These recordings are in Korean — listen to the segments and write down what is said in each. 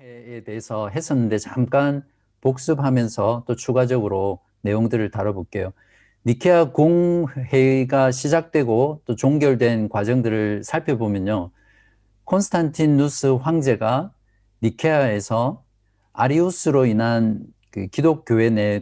공회에 대해서 했었는데 잠깐 복습하면서 또 추가적으로 내용들을 다뤄볼게요. 니케아 공회의가 시작되고 또 종결된 과정들을 살펴보면요. 콘스탄티누스 황제가 니케아에서 아리우스로 인한 그 기독교회 내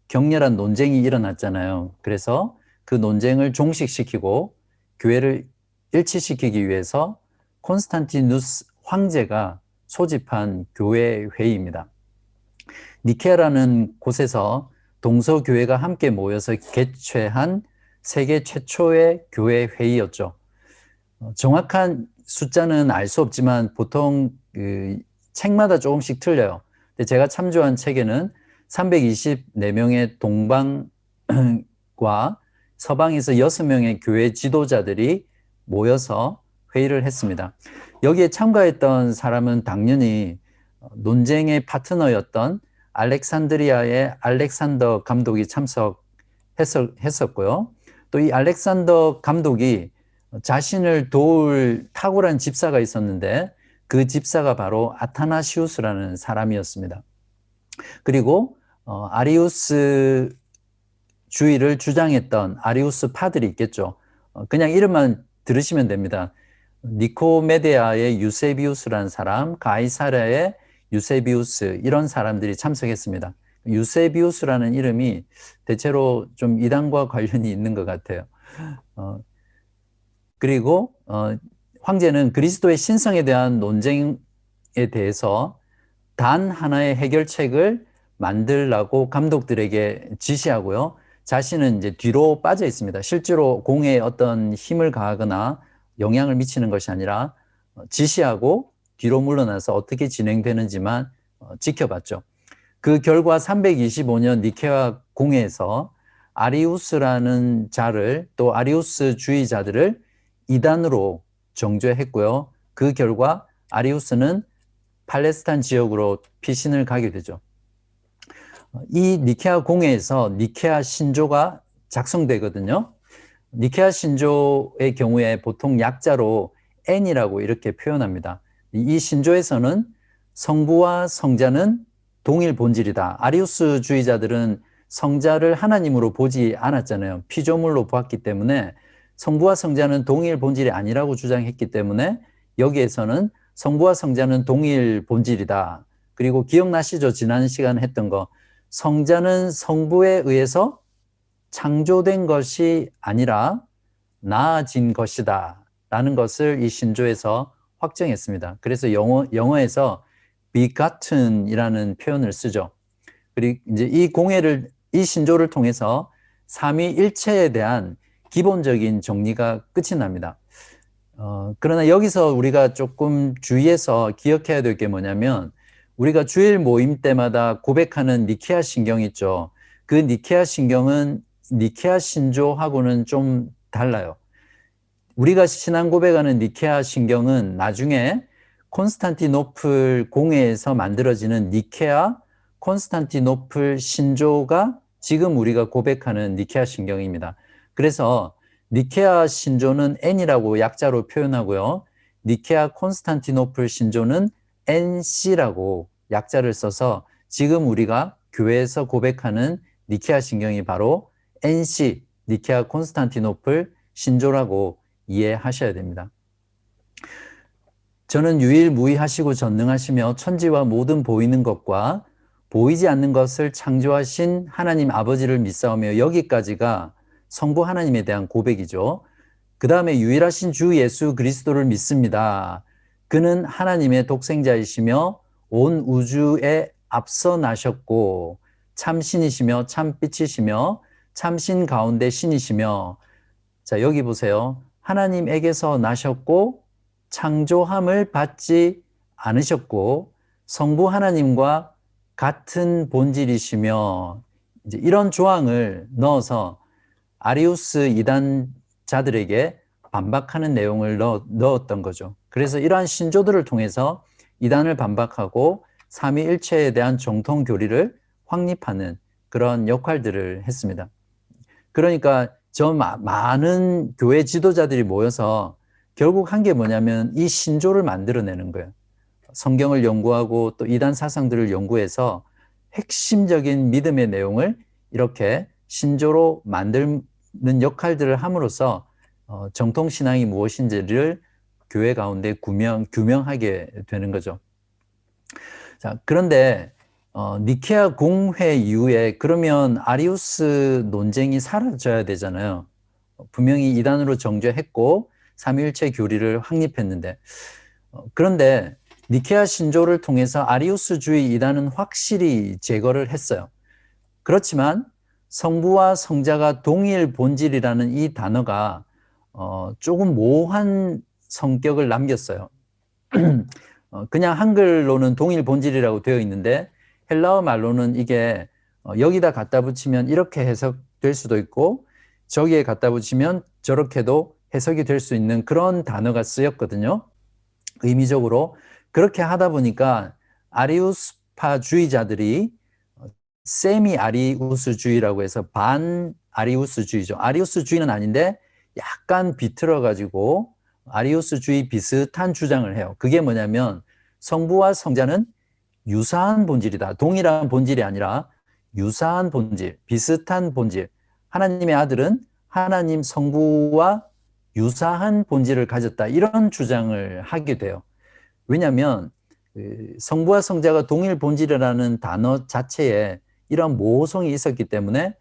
격렬한 논쟁이 일어났잖아요. 그래서 그 논쟁을 종식시키고 교회를 일치시키기 위해서 콘스탄티누스 황제가 소집한 교회 회의입니다. 니케아라는 곳에서 동서교회가 함께 모여서 개최한 세계 최초의 교회 회의였죠. 정확한 숫자는 알 수 없지만 보통 그 책마다 조금씩 틀려요. 근데 제가 참조한 책에는 324명의 동방과 서방에서 6명의 교회 지도자들이 모여서 회의를 했습니다. 여기에 참가했던 사람은 당연히 논쟁의 파트너였던 알렉산드리아의 알렉산더 감독이 참석했었고요. 또 이 알렉산더 감독이 자신을 도울 탁월한 집사가 있었는데 그 집사가 바로 아타나시우스라는 사람이었습니다. 그리고 아리우스 주의를 주장했던 아리우스 파들이 있겠죠. 그냥 이름만 들으시면 됩니다. 니코메데아의 유세비우스라는 사람, 가이사랴의 유세비우스, 이런 사람들이 참석했습니다. 유세비우스라는 이름이 대체로 좀 이단과 관련이 있는 것 같아요. 그리고 황제는 그리스도의 신성에 대한 논쟁에 대해서 단 하나의 해결책을 만들라고 감독들에게 지시하고요. 자신은 이제 뒤로 빠져 있습니다. 실제로 공회에 어떤 힘을 가하거나 영향을 미치는 것이 아니라 지시하고 뒤로 물러나서 어떻게 진행되는지만 지켜봤죠. 그 결과 325년 니케아 공회에서 아리우스라는 자를, 또 아리우스 주의자들을 이단으로 정죄했고요. 그 결과 아리우스는 팔레스타인 지역으로 피신을 가게 되죠. 이 니케아 공회에서 니케아 신조가 작성되거든요. 니케아 신조의 경우에 보통 약자로 N이라고 이렇게 표현합니다. 이 신조에서는 성부와 성자는 동일 본질이다. 아리우스 주의자들은 성자를 하나님으로 보지 않았잖아요. 피조물로 보았기 때문에 성부와 성자는 동일 본질이 아니라고 주장했기 때문에 여기에서는 성부와 성자는 동일 본질이다. 그리고 기억나시죠? 지난 시간에 했던 거. 성자는 성부에 의해서 창조된 것이 아니라 나아진 것이다 라는 것을 이 신조에서 확정했습니다. 그래서 영어에서 begotten이라는 표현을 쓰죠. 그리고 이제 이 신조를 통해서 삼위일체에 대한 기본적인 정리가 끝이 납니다. 그러나 여기서 우리가 조금 주의해서 기억해야 될 게 뭐냐면, 우리가 주일 모임 때마다 고백하는 니케아 신경 있죠. 그 니케아 신경은 니케아 신조하고는 좀 달라요. 우리가 신앙 고백하는 니케아 신경은 나중에 콘스탄티노플 공회에서 만들어지는 니케아 콘스탄티노플 신조가 지금 우리가 고백하는 니케아 신경입니다. 그래서 니케아 신조는 N이라고 약자로 표현하고요. 니케아 콘스탄티노플 신조는 NC라고 약자를 써서 지금 우리가 교회에서 고백하는 니케아 신경이 바로 NC, 니케아 콘스탄티노플 신조라고 이해하셔야 됩니다. 저는 유일무이하시고 전능하시며 천지와 모든 보이는 것과 보이지 않는 것을 창조하신 하나님 아버지를 믿사오며, 여기까지가 성부 하나님에 대한 고백이죠. 그 다음에 유일하신 주 예수 그리스도를 믿습니다. 그는 하나님의 독생자이시며 온 우주에 앞서 나셨고 참신이시며 참빛이시며 참신 가운데 신이시며, 자 여기 보세요. 하나님에게서 나셨고 창조함을 받지 않으셨고 성부 하나님과 같은 본질이시며, 이제 이런 조항을 넣어서 아리우스 이단자들에게 반박하는 내용을 넣었던 거죠. 그래서 이러한 신조들을 통해서 이단을 반박하고 삼위일체에 대한 정통 교리를 확립하는 그런 역할들을 했습니다. 그러니까 저 많은 교회 지도자들이 모여서 결국 한 게 뭐냐면 이 신조를 만들어내는 거예요. 성경을 연구하고 또 이단 사상들을 연구해서 핵심적인 믿음의 내용을 이렇게 신조로 만드는 역할들을 함으로써 정통신앙이 무엇인지를 교회 가운데 규명하게 되는 거죠. 자, 그런데 니케아 공회 이후에 그러면 아리우스 논쟁이 사라져야 되잖아요. 분명히 이단으로 정죄했고 삼위일체 교리를 확립했는데 그런데 니케아 신조를 통해서 아리우스주의 이단은 확실히 제거를 했어요. 그렇지만 성부와 성자가 동일 본질이라는 이 단어가 조금 모호한 성격을 남겼어요. 그냥 한글로는 동일 본질이라고 되어 있는데 헬라어 말로는 이게 여기다 갖다 붙이면 이렇게 해석될 수도 있고 저기에 갖다 붙이면 저렇게도 해석이 될 수 있는 그런 단어가 쓰였거든요. 의미적으로 그렇게 하다 보니까 아리우스파주의자들이 세미 아리우스주의라고 해서 반 아리우스주의죠. 아리우스주의는 아닌데 약간 비틀어 가지고 아리우스주의 비슷한 주장을 해요. 그게 뭐냐면 성부와 성자는 유사한 본질이다. 동일한 본질이 아니라 유사한 본질, 비슷한 본질. 하나님의 아들은 하나님 성부와 유사한 본질을 가졌다. 이런 주장을 하게 돼요. 왜냐하면 성부와 성자가 동일 본질이라는 단어 자체에 이런 모호성이 있었기 때문에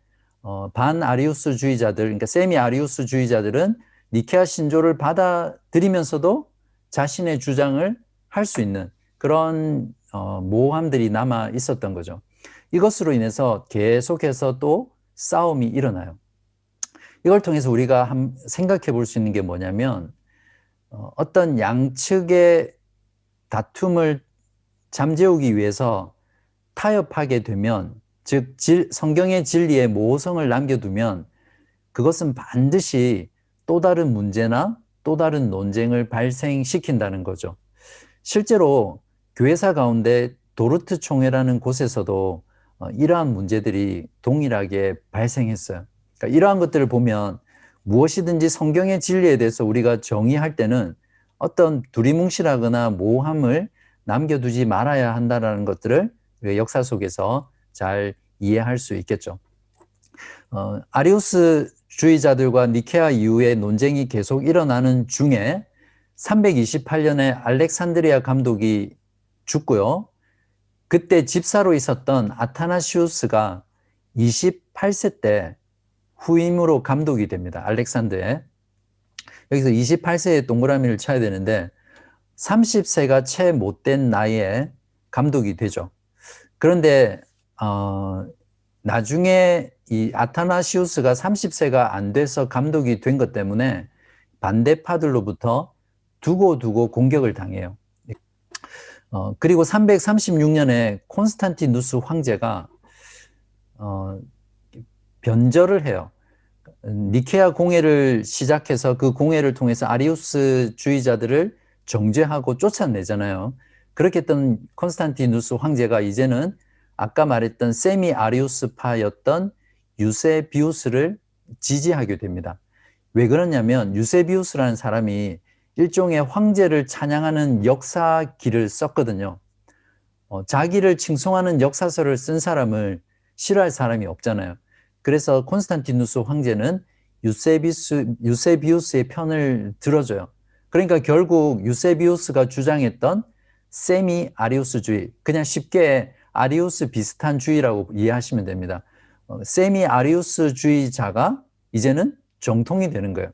반아리우스주의자들, 그러니까 세미 아리우스주의자들은 니케아 신조를 받아들이면서도 자신의 주장을 할 수 있는 그런 모호함들이 남아 있었던 거죠. 이것으로 인해서 계속해서 또 싸움이 일어나요. 이걸 통해서 우리가 생각해 볼 수 있는 게 뭐냐면 어떤 양측의 다툼을 잠재우기 위해서 타협하게 되면, 즉 성경의 진리에 모호성을 남겨두면 그것은 반드시 또 다른 문제나 또 다른 논쟁을 발생시킨다는 거죠. 실제로 교회사 가운데 도르트 총회라는 곳에서도 이러한 문제들이 동일하게 발생했어요. 그러니까 이러한 것들을 보면 무엇이든지 성경의 진리에 대해서 우리가 정의할 때는 어떤 두리뭉실하거나 모호함을 남겨두지 말아야 한다는 것들을 우리가 역사 속에서 잘 이해할 수 있겠죠. 아리우스주의자들과 니케아 이후에 논쟁이 계속 일어나는 중에 328년에 알렉산드리아 감독이 죽고요. 그때 집사로 있었던 아타나시우스가 28세 때 후임으로 감독이 됩니다. 알렉산드에. 여기서 28세에 동그라미를 쳐야 되는데 30세가 채 못된 나이에 감독이 되죠. 그런데 나중에 이 아타나시우스가 30세가 안 돼서 감독이 된 것 때문에 반대파들로부터 두고두고 공격을 당해요. 그리고 336년에 콘스탄티누스 황제가 변절을 해요. 니케아 공회를 시작해서 그 공회를 통해서 아리우스주의자들을 정죄하고 쫓아내잖아요. 그렇게 했던 콘스탄티누스 황제가 이제는 아까 말했던 세미 아리우스파였던 유세비우스를 지지하게 됩니다. 왜 그러냐면 유세비우스라는 사람이 일종의 황제를 찬양하는 역사기를 썼거든요. 자기를 칭송하는 역사서를 쓴 사람을 싫어할 사람이 없잖아요. 그래서 콘스탄티누스 황제는 유세비우스의 편을 들어줘요. 그러니까 결국 유세비우스가 주장했던 세미 아리우스주의, 그냥 쉽게 아리우스 비슷한 주의라고 이해하시면 됩니다. 세미 아리우스주의자가 이제는 정통이 되는 거예요.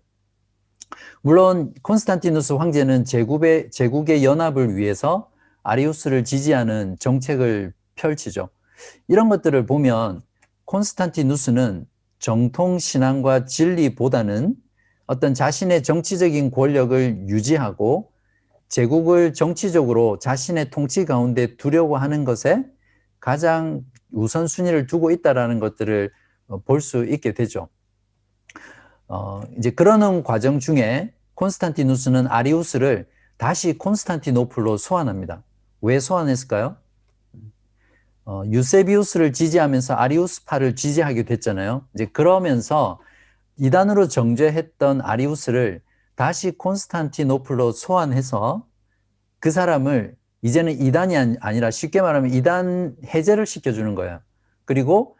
물론 콘스탄티누스 황제는 제국의 연합을 위해서 아리우스를 지지하는 정책을 펼치죠. 이런 것들을 보면 콘스탄티누스는 정통신앙과 진리보다는 어떤 자신의 정치적인 권력을 유지하고 제국을 정치적으로 자신의 통치 가운데 두려고 하는 것에 가장 우선순위를 두고 있다는 것들을 볼 수 있게 되죠. 이제 그러는 과정 중에 콘스탄티누스는 아리우스를 다시 콘스탄티노플로 소환합니다. 왜 소환했을까요? 유세비우스를 지지하면서 아리우스파를 지지하게 됐잖아요. 이제 그러면서 이단으로 정죄했던 아리우스를 다시 콘스탄티노플로 소환해서 그 사람을 이제는 이단이 아니라 쉽게 말하면 이단 해제를 시켜주는 거예요. 그리고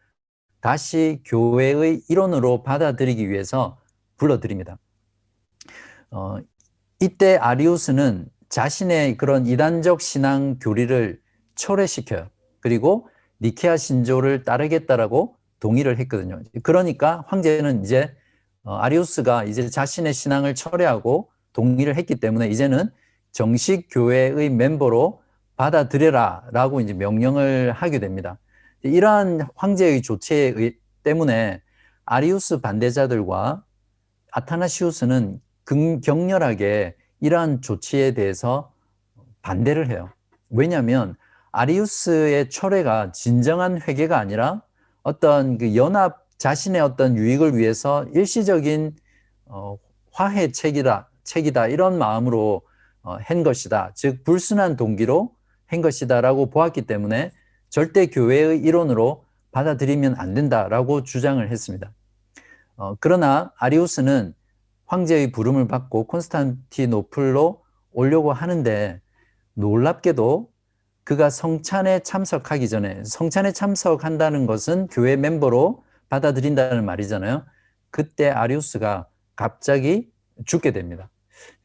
다시 교회의 일원으로 받아들이기 위해서 불러들입니다. 이때 아리우스는 자신의 그런 이단적 신앙 교리를 철회시켜요. 그리고 니케아 신조를 따르겠다라고 동의를 했거든요. 그러니까 황제는 이제 아리우스가 이제 자신의 신앙을 철회하고 동의를 했기 때문에 이제는 정식 교회의 멤버로 받아들여라라고 이제 명령을 하게 됩니다. 이러한 황제의 조치 때문에 아리우스 반대자들과 아타나시우스는 격렬하게 이러한 조치에 대해서 반대를 해요. 왜냐하면 아리우스의 철회가 진정한 회개가 아니라 어떤 그 연합 자신의 어떤 유익을 위해서 일시적인 책이다 이런 마음으로 한 것이다. 즉 불순한 동기로 한 것이다라고 보았기 때문에 절대 교회의 일원으로 받아들이면 안 된다라고 주장을 했습니다. 그러나 아리우스는 황제의 부름을 받고 콘스탄티노플로 오려고 하는데 놀랍게도 그가 성찬에 참석하기 전에, 성찬에 참석한다는 것은 교회 멤버로 받아들인다는 말이잖아요. 그때 아리우스가 갑자기 죽게 됩니다.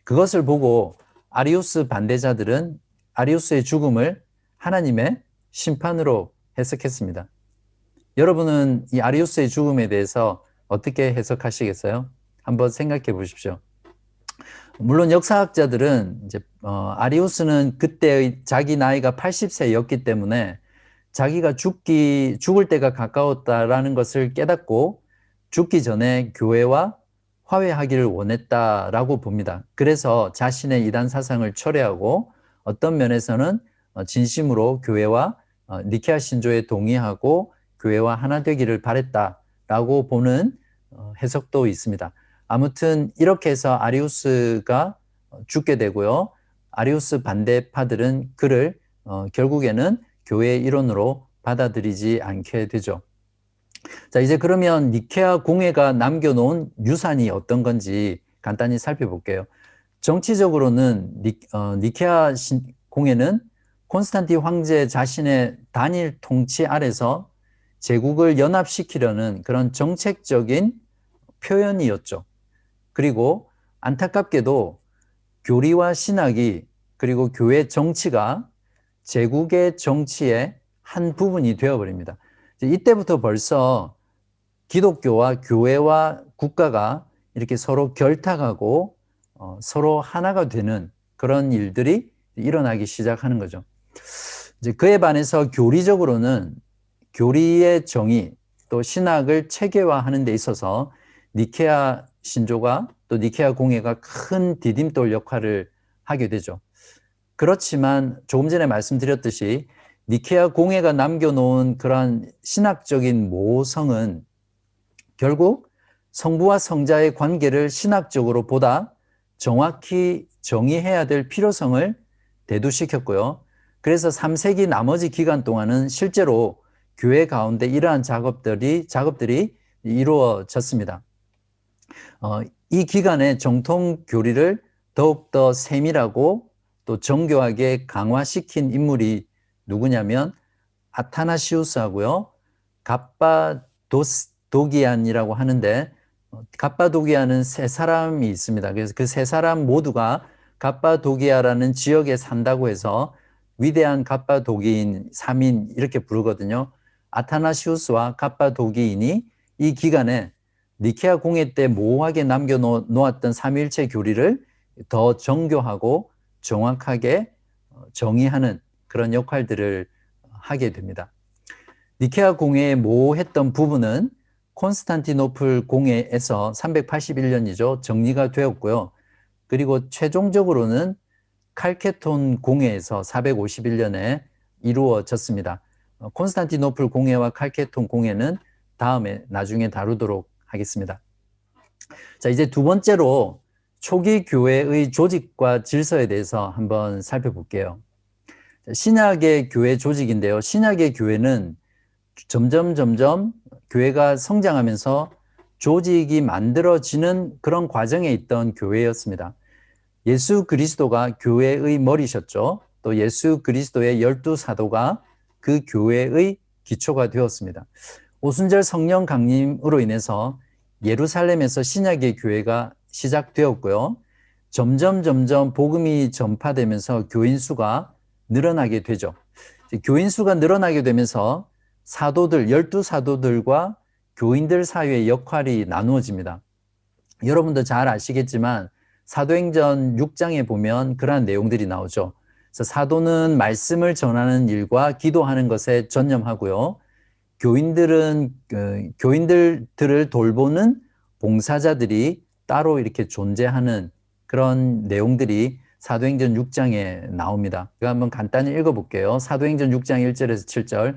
그것을 보고 아리우스 반대자들은 아리우스의 죽음을 하나님의 심판으로 해석했습니다. 여러분은 이 아리우스의 죽음에 대해서 어떻게 해석하시겠어요? 한번 생각해 보십시오. 물론 역사학자들은 이제 아리우스는 그때의 자기 나이가 80세였기 때문에 자기가 죽을 때가 가까웠다라는 것을 깨닫고 죽기 전에 교회와 화해하기를 원했다라고 봅니다. 그래서 자신의 이단 사상을 철회하고 어떤 면에서는 진심으로 교회와 니케아 신조에 동의하고 교회와 하나 되기를 바랬다라고 보는 해석도 있습니다. 아무튼 이렇게 해서 아리우스가 죽게 되고요. 아리우스 반대파들은 그를 결국에는 교회의 일원으로 받아들이지 않게 되죠. 자, 이제 그러면 니케아 공회가 남겨놓은 유산이 어떤 건지 간단히 살펴볼게요. 정치적으로는 니케아 공회는 콘스탄티 황제 자신의 단일 통치 아래서 제국을 연합시키려는 그런 정책적인 표현이었죠. 그리고 안타깝게도 교리와 신학이 그리고 교회 정치가 제국의 정치의 한 부분이 되어버립니다. 이때부터 벌써 기독교와 교회와 국가가 이렇게 서로 결탁하고 서로 하나가 되는 그런 일들이 일어나기 시작하는 거죠. 이제 그에 반해서 교리적으로는 교리의 정의 또 신학을 체계화하는 데 있어서 니케아 신조가 또 니케아 공회가 큰 디딤돌 역할을 하게 되죠. 그렇지만 조금 전에 말씀드렸듯이 니케아 공회가 남겨놓은 그러한 신학적인 모성은 결국 성부와 성자의 관계를 신학적으로 보다 정확히 정의해야 될 필요성을 대두시켰고요. 그래서 3세기 나머지 기간 동안은 실제로 교회 가운데 이러한 작업들이 이루어졌습니다. 이 기간에 정통 교리를 더욱더 세밀하고 또 정교하게 강화시킨 인물이 누구냐면 아타나시우스하고요. 갑바도기안이라고 하는데 갑바도기아는 세 사람이 있습니다. 그래서 그 세 사람 모두가 갑바도기아라는 지역에 산다고 해서 위대한 갑바도기인 3인 이렇게 부르거든요. 아타나시우스와 갑바도기인이 이 기간에 니케아 공회 때 모호하게 남겨놓았던 삼위일체 교리를 더 정교하고 정확하게 정의하는 그런 역할들을 하게 됩니다. 니케아 공회에 모호했던 부분은 콘스탄티노플 공회에서 381년이죠. 정리가 되었고요. 그리고 최종적으로는 칼케톤 공회에서 451년에 이루어졌습니다. 콘스탄티노플 공회와 칼케톤 공회는 나중에 다루도록 하겠습니다. 자, 이제 두 번째로 초기 교회의 조직과 질서에 대해서 한번 살펴볼게요. 신약의 교회 조직인데요. 신약의 교회는 점점 교회가 성장하면서 조직이 만들어지는 그런 과정에 있던 교회였습니다. 예수 그리스도가 교회의 머리셨죠. 또 예수 그리스도의 12사도가 그 교회의 기초가 되었습니다. 오순절 성령 강림으로 인해서 예루살렘에서 신약의 교회가 시작되었고요. 점점 복음이 전파되면서 교인 수가 늘어나게 되죠. 교인 수가 늘어나게 되면서 사도들, 12사도들과 교인들 사이의 역할이 나누어집니다. 여러분도 잘 아시겠지만 사도행전 6장에 보면 그러한 내용들이 나오죠. 그래서 사도는 말씀을 전하는 일과 기도하는 것에 전념하고요. 교인들을 돌보는 봉사자들이 따로 이렇게 존재하는 그런 내용들이 사도행전 6장에 나옵니다. 제가 한번 간단히 읽어볼게요. 사도행전 6장 1절에서 7절.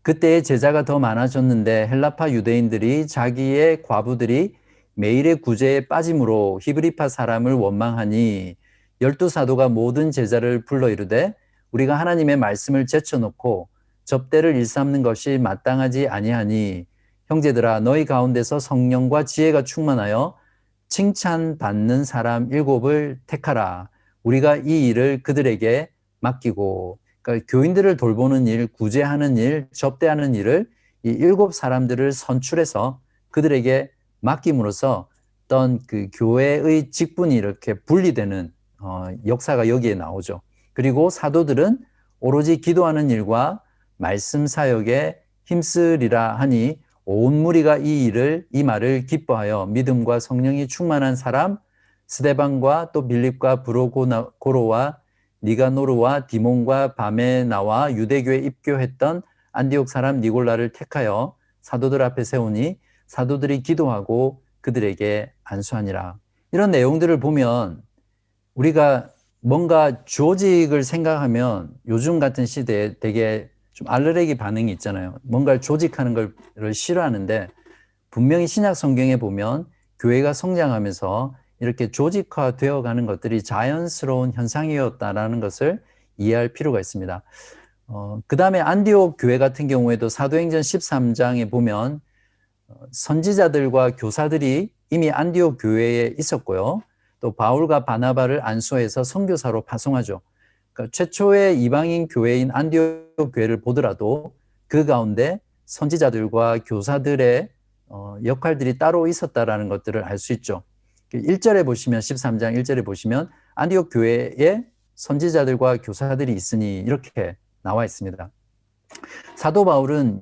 그때의 제자가 더 많아졌는데 헬라파 유대인들이 자기의 과부들이 매일의 구제에 빠짐으로 히브리파 사람을 원망하니 12사도가 모든 제자를 불러 이르되 우리가 하나님의 말씀을 제쳐놓고 접대를 일삼는 것이 마땅하지 아니하니 형제들아 너희 가운데서 성령과 지혜가 충만하여 칭찬받는 사람 7을 택하라. 우리가 이 일을 그들에게 맡기고, 그러니까 교인들을 돌보는 일, 구제하는 일, 접대하는 일을 이 7사람들을 선출해서 그들에게 맡김으로써 어떤 그 교회의 직분이 이렇게 분리되는 역사가 여기에 나오죠. 그리고 사도들은 오로지 기도하는 일과 말씀 사역에 힘쓰리라 하니 온 무리가 이 말을 기뻐하여 믿음과 성령이 충만한 사람 스데반과 또 빌립과 브로고로와 니가노르와 디몬과 바메나와 유대교에 입교했던 안디옥 사람 니골라를 택하여 사도들 앞에 세우니 사도들이 기도하고 그들에게 안수하니라. 이런 내용들을 보면 우리가 뭔가 조직을 생각하면 요즘 같은 시대에 되게 좀 알레르기 반응이 있잖아요. 뭔가를 조직하는 걸 싫어하는데 분명히 신약 성경에 보면 교회가 성장하면서 이렇게 조직화되어 가는 것들이 자연스러운 현상이었다라는 것을 이해할 필요가 있습니다. 그 다음에 안디옥 교회 같은 경우에도 사도행전 13장에 보면 선지자들과 교사들이 이미 안디옥 교회에 있었고요. 또 바울과 바나바를 안수해서 선교사로 파송하죠. 그러니까 최초의 이방인 교회인 안디옥 교회를 보더라도 그 가운데 선지자들과 교사들의 역할들이 따로 있었다라는 것들을 알 수 있죠. 1절에 보시면 13장 1절에 보시면 안디옥 교회에 선지자들과 교사들이 있으니 이렇게 나와 있습니다. 사도 바울은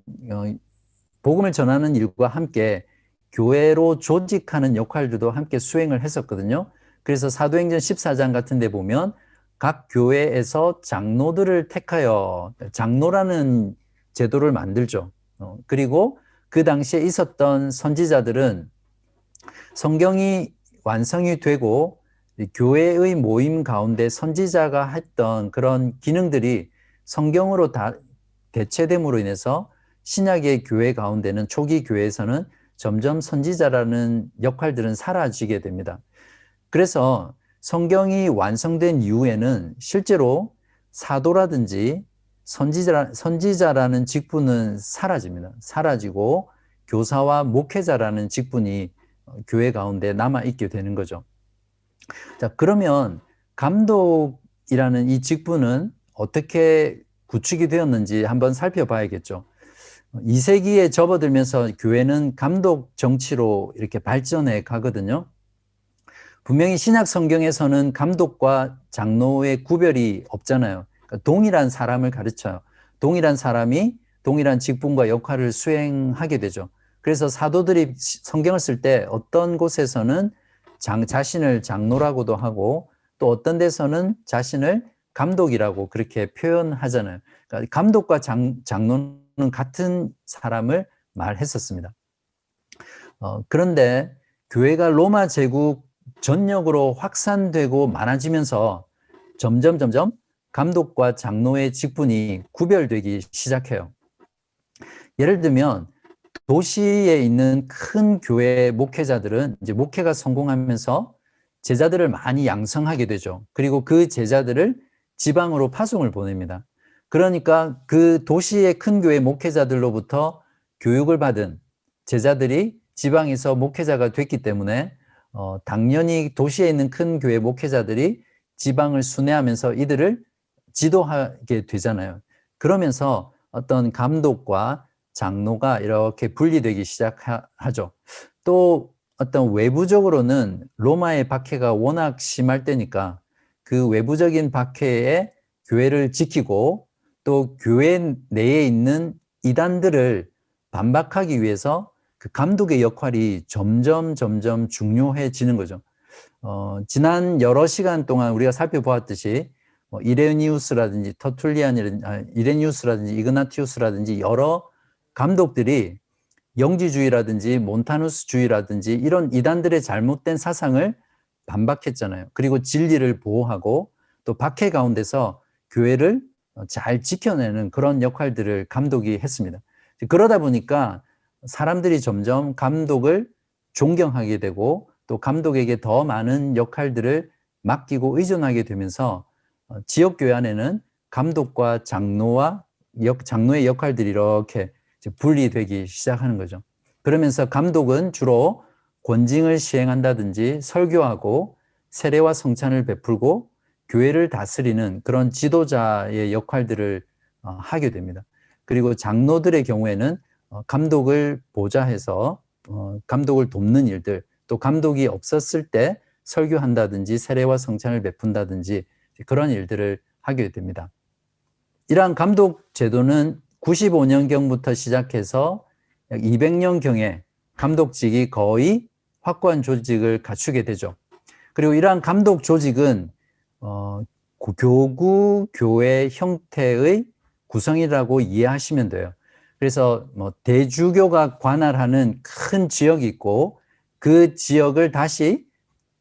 복음을 전하는 일과 함께 교회로 조직하는 역할들도 함께 수행을 했었거든요. 그래서 사도행전 14장 같은 데 보면 각 교회에서 장로들을 택하여 장로라는 제도를 만들죠. 그리고 그 당시에 있었던 선지자들은 성경이 완성이 되고 교회의 모임 가운데 선지자가 했던 그런 기능들이 성경으로 다 대체됨으로 인해서 신약의 교회 가운데는 초기 교회에서는 점점 선지자라는 역할들은 사라지게 됩니다. 그래서 성경이 완성된 이후에는 실제로 사도라든지 선지자라는 직분은 사라집니다. 사라지고 교사와 목회자라는 직분이 교회 가운데 남아있게 되는 거죠. 자, 그러면 감독이라는 이 직분은 어떻게 구축이 되었는지 한번 살펴봐야겠죠. 2세기에 접어들면서 교회는 감독 정치로 이렇게 발전해 가거든요. 분명히 신약 성경에서는 감독과 장로의 구별이 없잖아요. 그러니까 동일한 사람을 가르쳐요. 동일한 사람이 동일한 직분과 역할을 수행하게 되죠. 그래서 사도들이 성경을 쓸 때 어떤 곳에서는 자신을 장로라고도 하고 또 어떤 데서는 자신을 감독이라고 그렇게 표현하잖아요. 그러니까 감독과 장로는 같은 사람을 말했었습니다. 그런데 교회가 로마 제국 전역으로 확산되고 많아지면서 점점 감독과 장로의 직분이 구별되기 시작해요. 예를 들면 도시에 있는 큰 교회 목회자들은 이제 목회가 성공하면서 제자들을 많이 양성하게 되죠. 그리고 그 제자들을 지방으로 파송을 보냅니다. 그러니까 그 도시의 큰 교회 목회자들로부터 교육을 받은 제자들이 지방에서 목회자가 됐기 때문에 당연히 도시에 있는 큰 교회 목회자들이 지방을 순회하면서 이들을 지도하게 되잖아요. 그러면서 어떤 감독과 장로가 이렇게 분리되기 시작하죠. 또 어떤 외부적으로는 로마의 박해가 워낙 심할 때니까 그 외부적인 박해에 교회를 지키고 또 교회 내에 있는 이단들을 반박하기 위해서 그 감독의 역할이 점점 중요해지는 거죠. 지난 여러 시간 동안 우리가 살펴보았듯이 이레니우스라든지 이레니우스라든지 이그나티우스라든지 여러 감독들이 영지주의라든지 몬타누스주의라든지 이런 이단들의 잘못된 사상을 반박했잖아요. 그리고 진리를 보호하고 또 박해 가운데서 교회를 잘 지켜내는 그런 역할들을 감독이 했습니다. 그러다 보니까 사람들이 점점 감독을 존경하게 되고 또 감독에게 더 많은 역할들을 맡기고 의존하게 되면서 지역교회 안에는 감독과 장로의 역할들이 이렇게 분리되기 시작하는 거죠. 그러면서 감독은 주로 권징을 시행한다든지 설교하고 세례와 성찬을 베풀고 교회를 다스리는 그런 지도자의 역할들을 하게 됩니다. 그리고 장로들의 경우에는 감독을 보좌해서 감독을 돕는 일들, 또 감독이 없었을 때 설교한다든지 세례와 성찬을 베푼다든지 그런 일들을 하게 됩니다. 이러한 감독 제도는 95년경부터 시작해서 약 200년경에 감독직이 거의 확고한 조직을 갖추게 되죠. 그리고 이러한 감독 조직은 교구 교회 형태의 구성이라고 이해하시면 돼요. 그래서 대주교가 관할하는 큰 지역이 있고 그 지역을 다시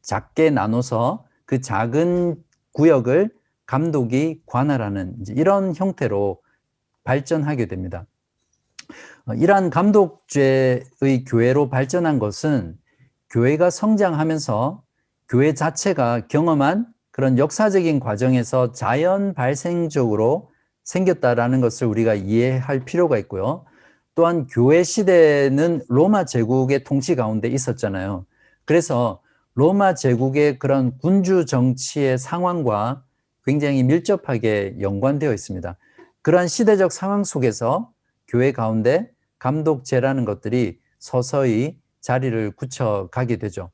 작게 나눠서 그 작은 구역을 감독이 관할하는 이런 형태로 발전하게 됩니다. 이러한 감독제의 교회로 발전한 것은 교회가 성장하면서 교회 자체가 경험한 그런 역사적인 과정에서 자연 발생적으로 생겼다라는 것을 우리가 이해할 필요가 있고요. 또한 교회 시대는 로마 제국의 통치 가운데 있었잖아요. 그래서 로마 제국의 그런 군주 정치의 상황과 굉장히 밀접하게 연관되어 있습니다. 그러한 시대적 상황 속에서 교회 가운데 감독제라는 것들이 서서히 자리를 굳혀가게 되죠.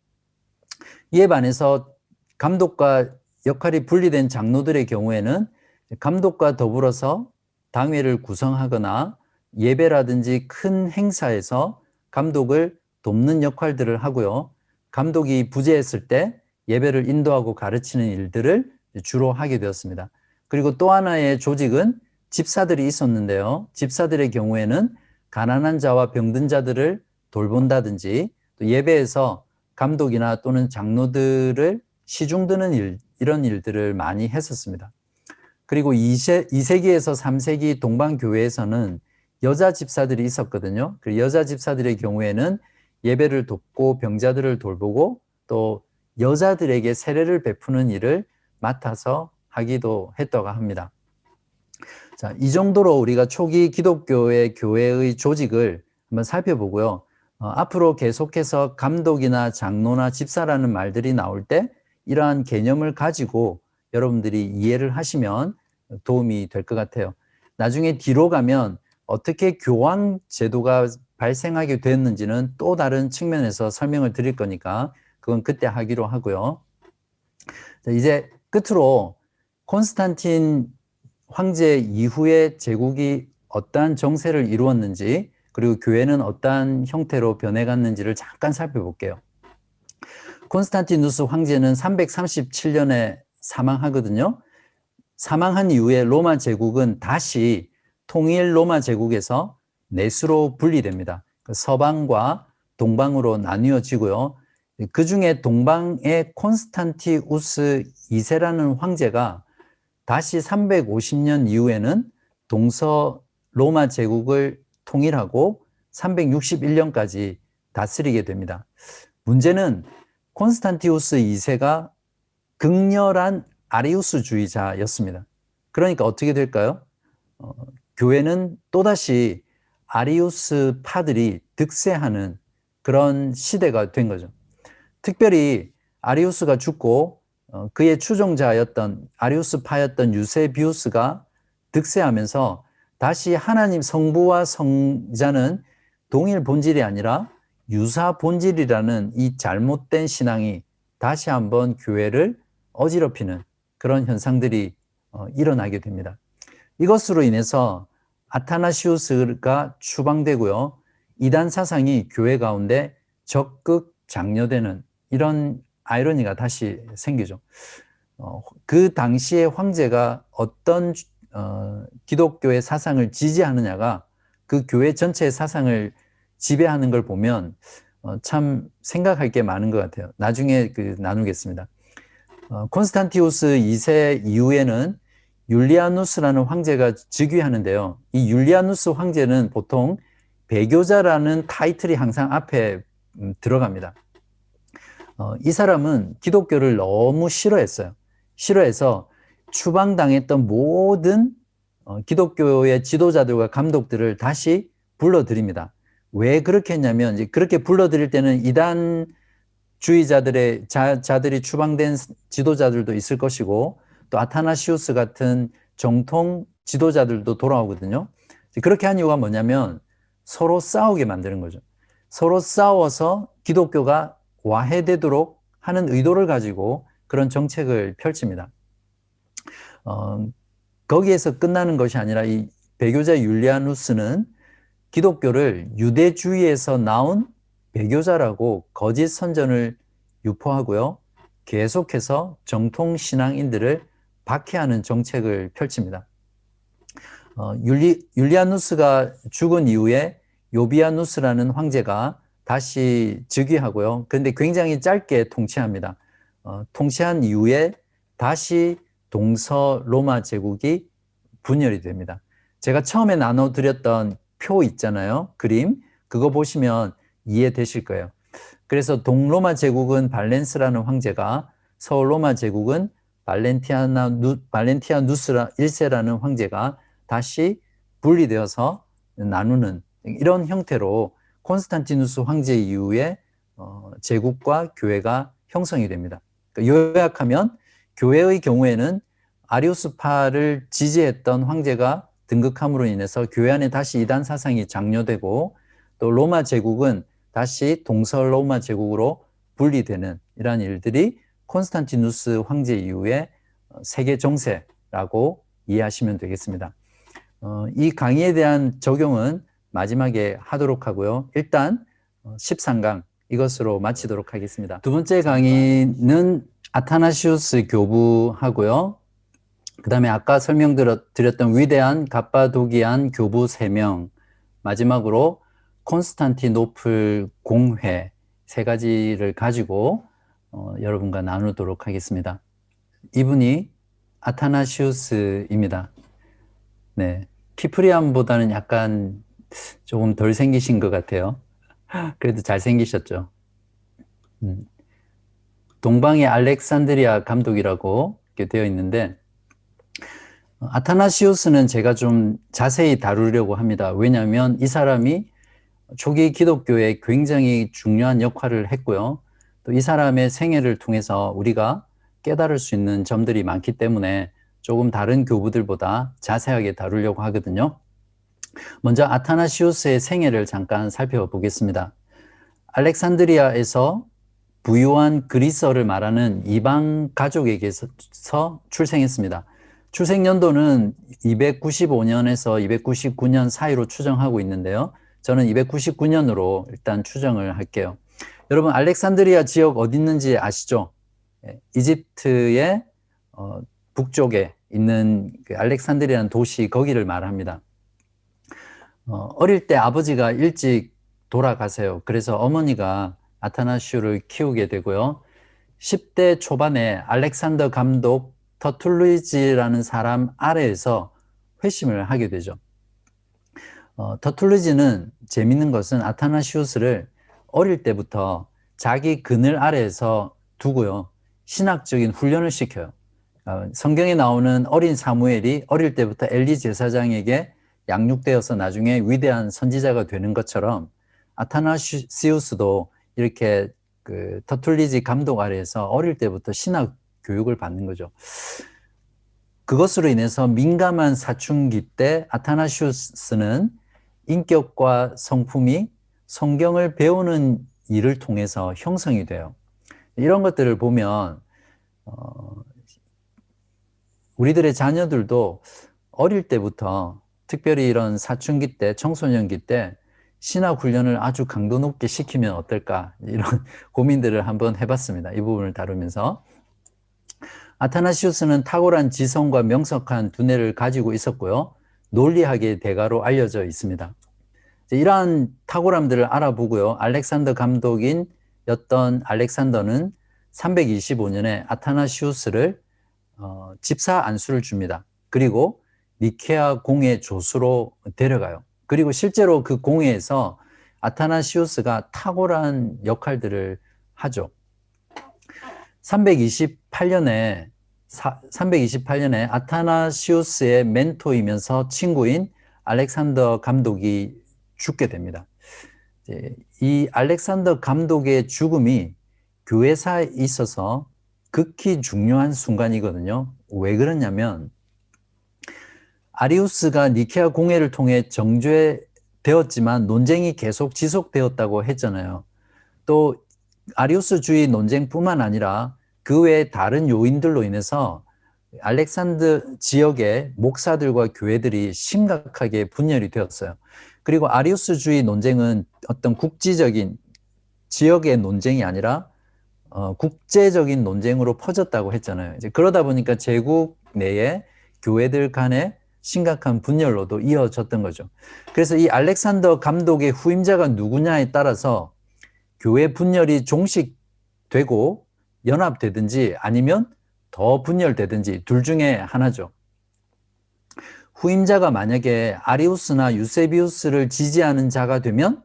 이에 반해서 감독과 역할이 분리된 장로들의 경우에는 감독과 더불어서 당회를 구성하거나 예배라든지 큰 행사에서 감독을 돕는 역할들을 하고요. 감독이 부재했을 때 예배를 인도하고 가르치는 일들을 주로 하게 되었습니다. 그리고 또 하나의 조직은 집사들이 있었는데요. 집사들의 경우에는 가난한 자와 병든 자들을 돌본다든지 또 예배에서 감독이나 또는 장로들을 시중드는 일, 이런 일들을 많이 했었습니다. 그리고 2세기에서 3세기 동방교회에서는 여자 집사들이 있었거든요. 그 여자 집사들의 경우에는 예배를 돕고 병자들을 돌보고 또 여자들에게 세례를 베푸는 일을 맡아서 하기도 했다고 합니다. 자, 이 정도로 우리가 초기 기독교의 교회의 조직을 한번 살펴보고요. 앞으로 계속해서 감독이나 장로나 집사라는 말들이 나올 때 이러한 개념을 가지고 여러분들이 이해를 하시면 도움이 될 것 같아요. 나중에 뒤로 가면 어떻게 교황 제도가 발생하게 되었는지는 또 다른 측면에서 설명을 드릴 거니까 그건 그때 하기로 하고요. 자, 이제 끝으로 콘스탄틴 황제 이후에 제국이 어떠한 정세를 이루었는지 그리고 교회는 어떠한 형태로 변해갔는지를 잠깐 살펴볼게요. 콘스탄티누스 황제는 337년에 사망하거든요. 사망한 이후에 로마 제국은 다시 통일 로마 제국에서 내수로 분리됩니다. 서방과 동방으로 나뉘어지고요. 그 중에 동방의 콘스탄티우스 2세라는 황제가 다시 350년 이후에는 동서 로마 제국을 통일하고 361년까지 다스리게 됩니다. 문제는 콘스탄티우스 2세가 극렬한 아리우스주의자였습니다. 그러니까 어떻게 될까요? 교회는 또다시 아리우스파들이 득세하는 그런 시대가 된 거죠. 특별히 아리우스가 죽고 그의 추종자였던 아리우스파였던 유세비우스가 득세하면서 다시 하나님 성부와 성자는 동일 본질이 아니라 유사 본질이라는 이 잘못된 신앙이 다시 한번 교회를 어지럽히는 그런 현상들이 일어나게 됩니다. 이것으로 인해서 아타나시우스가 추방되고요. 이단 사상이 교회 가운데 적극 장려되는 이런 아이러니가 다시 생기죠. 그 당시의 황제가 어떤 기독교의 사상을 지지하느냐가 그 교회 전체의 사상을 지배하는 걸 보면 참 생각할 게 많은 것 같아요. 나중에 나누겠습니다. 콘스탄티우스 2세 이후에는 율리아누스라는 황제가 즉위하는데요. 이 율리아누스 황제는 보통 배교자라는 타이틀이 항상 앞에 들어갑니다. 이 사람은 기독교를 너무 싫어했어요. 싫어해서 추방당했던 모든 기독교의 지도자들과 감독들을 다시 불러들입니다. 왜 그렇게 했냐면 이제 그렇게 불러들일 때는 이단주의자들의 자들이 추방된 지도자들도 있을 것이고 또 아타나시우스 같은 정통 지도자들도 돌아오거든요. 그렇게 한 이유가 뭐냐면 서로 싸우게 만드는 거죠. 서로 싸워서 기독교가 와해되도록 하는 의도를 가지고 그런 정책을 펼칩니다. 거기에서 끝나는 것이 아니라 이 배교자 율리아누스는 기독교를 유대주의에서 나온 배교자라고 거짓 선전을 유포하고요. 계속해서 정통 신앙인들을 박해하는 정책을 펼칩니다. 율리아누스가 죽은 이후에 요비아누스라는 황제가 다시 즉위하고요. 그런데 굉장히 짧게 통치합니다. 통치한 이후에 다시 동서 로마 제국이 분열이 됩니다. 제가 처음에 나눠드렸던 표 있잖아요. 그림. 그거 보시면 이해되실 거예요. 그래서 동로마 제국은 발렌스라는 황제가, 서울로마 제국은 발렌티아누스 1세라는 황제가 다시 분리되어서 나누는 이런 형태로 콘스탄티누스 황제 이후에 제국과 교회가 형성이 됩니다. 요약하면 교회의 경우에는 아리우스파를 지지했던 황제가 등극함으로 인해서 교회 안에 다시 이단 사상이 장려되고 또 로마 제국은 다시 동서로마 제국으로 분리되는 이러한 일들이 콘스탄티누스 황제 이후에 세계 정세라고 이해하시면 되겠습니다. 이 강의에 대한 적용은 마지막에 하도록 하고요. 일단 13강 이것으로 마치도록 하겠습니다. 두 번째 강의는 아타나시우스 교부하고요. 그 다음에 아까 설명드렸던 위대한 갑바도기안 교부 3명, 마지막으로 콘스탄티노플 공회 3가지를 가지고 여러분과 나누도록 하겠습니다. 이분이 아타나시우스입니다. 네, 키프리안보다는 약간 조금 덜 생기신 것 같아요. 그래도 잘생기셨죠. 동방의 알렉산드리아 감독이라고 이렇게 되어 있는데 아타나시우스는 제가 좀 자세히 다루려고 합니다. 왜냐하면 이 사람이 초기 기독교에 굉장히 중요한 역할을 했고요. 또 이 사람의 생애를 통해서 우리가 깨달을 수 있는 점들이 많기 때문에 조금 다른 교부들보다 자세하게 다루려고 하거든요. 먼저 아타나시우스의 생애를 잠깐 살펴보겠습니다. 알렉산드리아에서 부유한 그리스어를 말하는 이방 가족에게서 출생했습니다. 출생 연도는 295년에서 299년 사이로 추정하고 있는데요. 저는 299년으로 일단 추정을 할게요. 여러분 알렉산드리아 지역 어디 있는지 아시죠? 이집트의 북쪽에 있는 그 알렉산드리아라는 도시 거기를 말합니다. 어릴 때 아버지가 일찍 돌아가세요. 그래서 어머니가 아타나시우를 키우게 되고요. 10대 초반에 알렉산더 감독 터툴리지라는 사람 아래에서 회심을 하게 되죠. 터툴리지는 재밌는 것은 아타나시우스를 어릴 때부터 자기 그늘 아래에서 두고요. 신학적인 훈련을 시켜요. 성경에 나오는 어린 사무엘이 어릴 때부터 엘리 제사장에게 양육되어서 나중에 위대한 선지자가 되는 것처럼 아타나시우스도 이렇게 그 터툴리지 감독 아래에서 어릴 때부터 신학 교육을 받는 거죠. 그것으로 인해서 민감한 사춘기 때 아타나시우스는 인격과 성품이 성경을 배우는 일을 통해서 형성이 돼요. 이런 것들을 보면 우리들의 자녀들도 어릴 때부터 특별히 이런 사춘기 때, 청소년기 때 신학 훈련을 아주 강도 높게 시키면 어떨까 이런 고민들을 한번 해봤습니다. 이 부분을 다루면서 아타나시우스는 탁월한 지성과 명석한 두뇌를 가지고 있었고요. 논리학의 대가로 알려져 있습니다. 이러한 탁월함들을 알아보고요. 알렉산더 감독인 였던 알렉산더는 325년에 아타나시우스를 집사 안수를 줍니다. 그리고 니케아 공회 조수로 데려가요. 그리고 실제로 그 공회에서 아타나시우스가 탁월한 역할들을 하죠. 328년에 아타나시우스의 멘토이면서 친구인 알렉산더 감독이 죽게 됩니다. 이 알렉산더 감독의 죽음이 교회사에 있어서 극히 중요한 순간이거든요. 왜 그러냐면 아리우스가 니케아 공회를 통해 정죄되었지만 논쟁이 계속 지속되었다고 했잖아요. 또 아리우스주의 논쟁뿐만 아니라 그 외에 다른 요인들로 인해서 알렉산드 지역의 목사들과 교회들이 심각하게 분열이 되었어요. 그리고 아리우스주의 논쟁은 어떤 국지적인 지역의 논쟁이 아니라 국제적인 논쟁으로 퍼졌다고 했잖아요. 이제 그러다 보니까 제국 내에 교회들 간에 심각한 분열로도 이어졌던 거죠. 그래서 이 알렉산더 감독의 후임자가 누구냐에 따라서 교회 분열이 종식되고 연합되든지 아니면 더 분열되든지 둘 중에 하나죠. 후임자가 만약에 아리우스나 유세비우스를 지지하는 자가 되면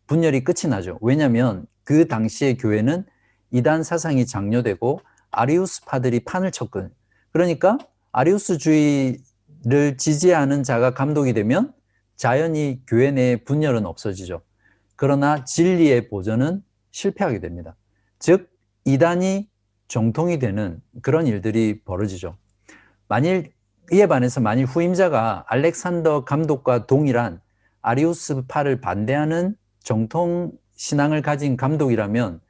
분열이 끝이 나죠. 왜냐하면 그 당시의 교회는 이단 사상이 장려되고 아리우스파들이 판을 쳤거든요. 그러니까 아리우스주의를 지지하는 자가 감독이 되면 자연히 교회 내에 분열은 없어지죠. 그러나 진리의 보전은 실패하게 됩니다. 즉 이단이 정통이 되는 그런 일들이 벌어지죠. 이에 반해서 만일 후임자가 알렉산더 감독과 동일한 아리우스파를 반대하는 정통 신앙을 가진 감독이라면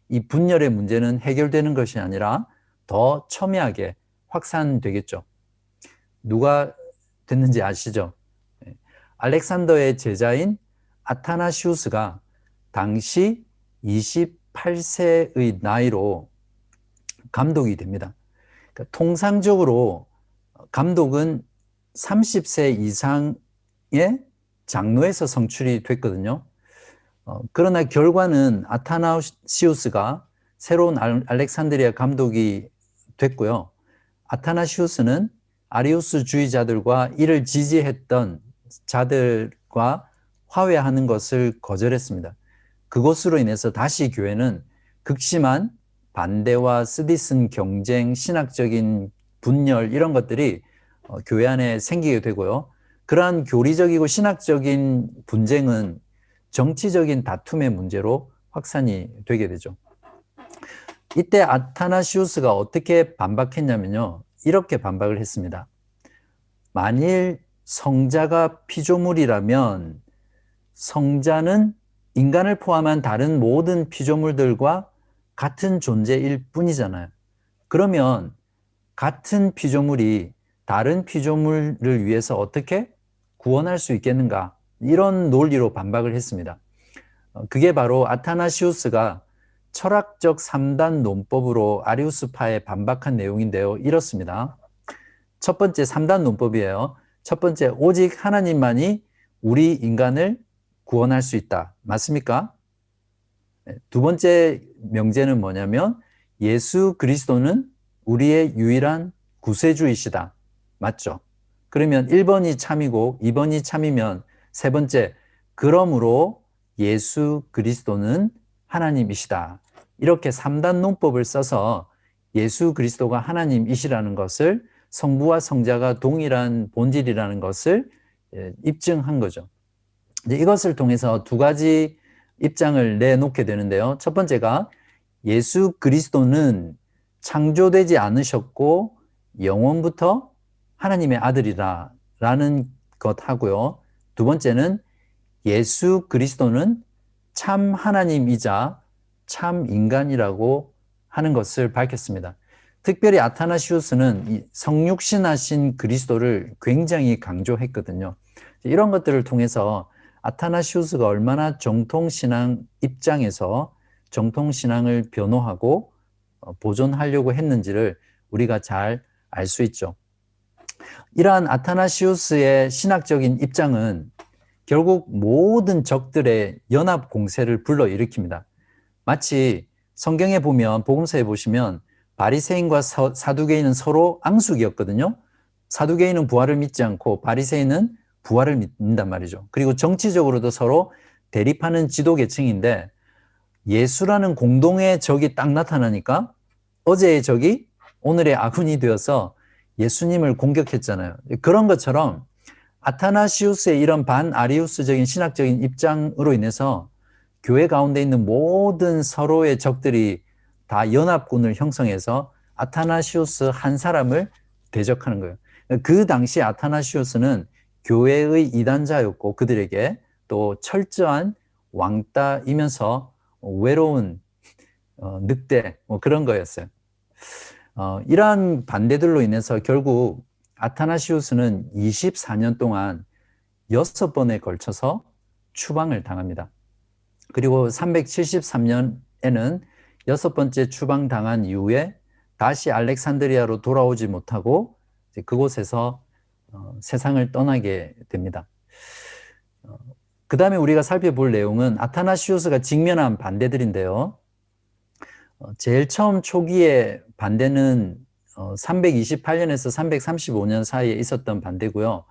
이 분열의 문제는 해결되는 것이 아니라 더 첨예하게 확산되겠죠. 누가 됐는지 아시죠? 알렉산더의 제자인 아타나시우스가 당시 28세의 나이로 감독이 됩니다. 그러니까 통상적으로 감독은 30세 이상의 장로에서 성출이 됐거든요. 그러나 결과는 아타나시우스가 새로운 알렉산드리아 감독이 됐고요. 아타나시우스는 아리우스주의자들과 이를 지지했던 자들과 화해하는 것을 거절했습니다. 그것으로 인해서 다시 교회는 극심한 반대와 쓰디쓴 경쟁, 신학적인 분열 이런 것들이 교회 안에 생기게 되고요. 그러한 교리적이고 신학적인 분쟁은 정치적인 다툼의 문제로 확산이 되게 되죠. 이때 아타나시우스가 어떻게 반박했냐면요. 이렇게 반박을 했습니다. 만일 성자가 피조물이라면 성자는 인간을 포함한 다른 모든 피조물들과 같은 존재일 뿐이잖아요. 그러면 같은 피조물이 다른 피조물을 위해서 어떻게 구원할 수 있겠는가? 이런 논리로 반박을 했습니다. 그게 바로 아타나시우스가 철학적 3단 논법으로 아리우스파에 반박한 내용인데요. 이렇습니다. 첫 번째 3단 논법이에요. 첫 번째, 오직 하나님만이 우리 인간을 구원할 수 있다. 맞습니까? 두 번째 명제는 뭐냐면 예수 그리스도는 우리의 유일한 구세주이시다. 맞죠? 그러면 1번이 참이고 2번이 참이면 세 번째, 그러므로 예수 그리스도는 하나님이시다. 이렇게 3단 논법을 써서 예수 그리스도가 하나님이시라는 것을 성부와 성자가 동일한 본질이라는 것을 입증한 거죠. 이것을 통해서 두 가지 입장을 내놓게 되는데요. 첫 번째가 예수 그리스도는 창조되지 않으셨고 영원부터 하나님의 아들이라는 것 하고요. 두 번째는 예수 그리스도는 참 하나님이자 참 인간이라고 하는 것을 밝혔습니다. 특별히 아타나시우스는 이 성육신하신 그리스도를 굉장히 강조했거든요. 이런 것들을 통해서 아타나시우스가 얼마나 정통신앙 입장에서 정통신앙을 변호하고 보존하려고 했는지를 우리가 잘 알 수 있죠. 이러한 아타나시우스의 신학적인 입장은 결국 모든 적들의 연합 공세를 불러일으킵니다. 마치 성경에 보면, 복음서에 보시면 바리새인과 사두개인은 서로 앙숙이었거든요. 사두개인은 부활을 믿지 않고 바리새인은 부활을 믿는단 말이죠. 그리고 정치적으로도 서로 대립하는 지도계층인데 예수라는 공동의 적이 딱 나타나니까 어제의 적이 오늘의 아군이 되어서 예수님을 공격했잖아요. 그런 것처럼 아타나시우스의 이런 반아리우스적인 신학적인 입장으로 인해서 교회 가운데 있는 모든 서로의 적들이 다 연합군을 형성해서 아타나시우스 한 사람을 대적하는 거예요. 그 당시 아타나시우스는 교회의 이단자였고 그들에게 또 철저한 왕따이면서 외로운 늑대 그런 거였어요. 이러한 반대들로 인해서 결국 아타나시우스는 24년 동안 6번에 걸쳐서 추방을 당합니다. 그리고 373년에는 6번째 추방당한 이후에 다시 알렉산드리아로 돌아오지 못하고 그곳에서 세상을 떠나게 됩니다. 그 다음에 우리가 살펴볼 내용은 아타나시우스가 직면한 반대들인데요. 제일 처음 초기의 반대는 328년에서 335년 사이에 있었던 반대고요.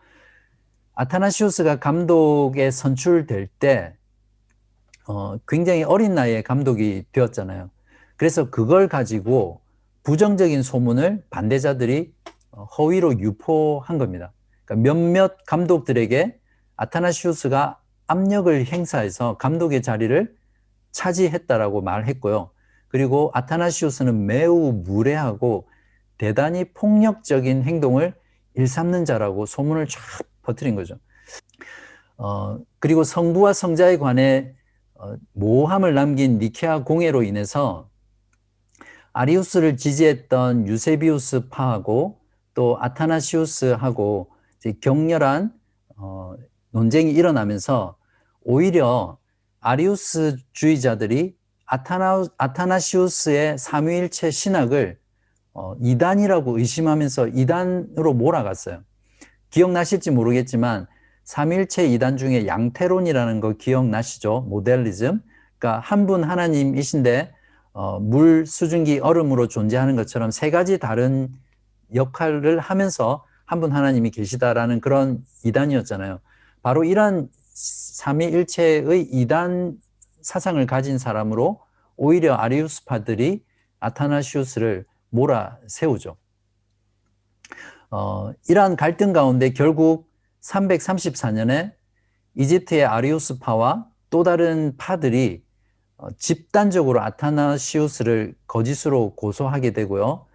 아타나시우스가 감독에 선출될 때 굉장히 어린 나이에 감독이 되었잖아요. 그래서 그걸 가지고 부정적인 소문을 반대자들이 허위로 유포한 겁니다. 그러니까 몇몇 감독들에게 아타나시우스가 압력을 행사해서 감독의 자리를 차지했다라고 말했고요. 그리고 아타나시우스는 매우 무례하고 대단히 폭력적인 행동을 일삼는 자라고 소문을 쫙 퍼뜨린 거죠. 그리고 성부와 성자에 관해 모호함을 남긴 니케아 공회로 인해서 아리우스를 지지했던 유세비우스 파하고 또 아타나시우스하고 격렬한 논쟁이 일어나면서 오히려 아리우스주의자들이 아타나시우스의 삼위일체 신학을 이단이라고 의심하면서 이단으로 몰아갔어요. 기억나실지 모르겠지만 삼위일체 이단 중에 양태론이라는 거 기억나시죠? 모델리즘. 그러니까 한 분 하나님이신데 물, 수증기, 얼음으로 존재하는 것처럼 세 가지 다른 역할을 하면서 한 분 하나님이 계시다라는 그런 이단이었잖아요. 바로 이런 삼위일체의 이단 사상을 가진 사람으로 오히려 아리우스파들이 아타나시우스를 몰아세우죠. 이러한 갈등 가운데 결국 334년에 이집트의 아리우스파와 또 다른 파들이 집단적으로 아타나시우스를 거짓으로 고소하게 되고요.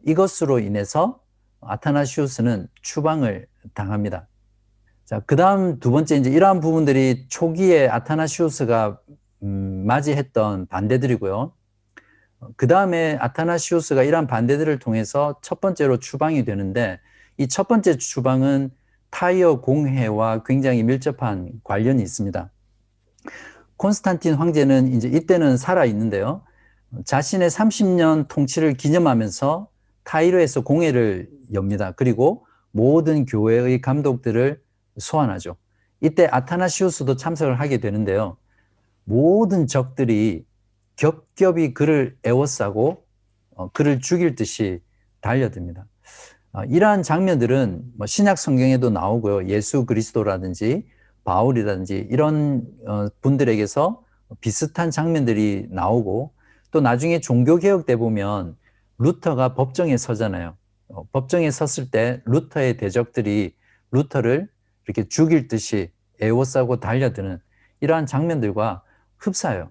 이것으로 인해서 아타나시우스는 추방을 당합니다. 자, 그 다음 두 번째, 이제 이러한 부분들이 초기에 아타나시우스가 맞이했던 반대들이고요. 그 다음에 아타나시우스가 이러한 반대들을 통해서 첫 번째로 추방이 되는데 이 첫 번째 추방은 타이어 공회와 굉장히 밀접한 관련이 있습니다. 콘스탄틴 황제는 이제 이때는 살아 있는데요. 자신의 30년 통치를 기념하면서 타이르에서 공회를 엽니다. 그리고 모든 교회의 감독들을 소환하죠. 이때 아타나시우스도 참석을 하게 되는데요. 모든 적들이 겹겹이 그를 애워싸고 그를 죽일 듯이 달려듭니다. 이러한 장면들은 신약 성경에도 나오고요. 예수 그리스도라든지 바울이라든지 이런 분들에게서 비슷한 장면들이 나오고 또 나중에 종교개혁 때 보면 루터가 법정에 서잖아요. 법정에 섰을 때 루터의 대적들이 루터를 이렇게 죽일 듯이 애워싸고 달려드는 이러한 장면들과 흡사해요.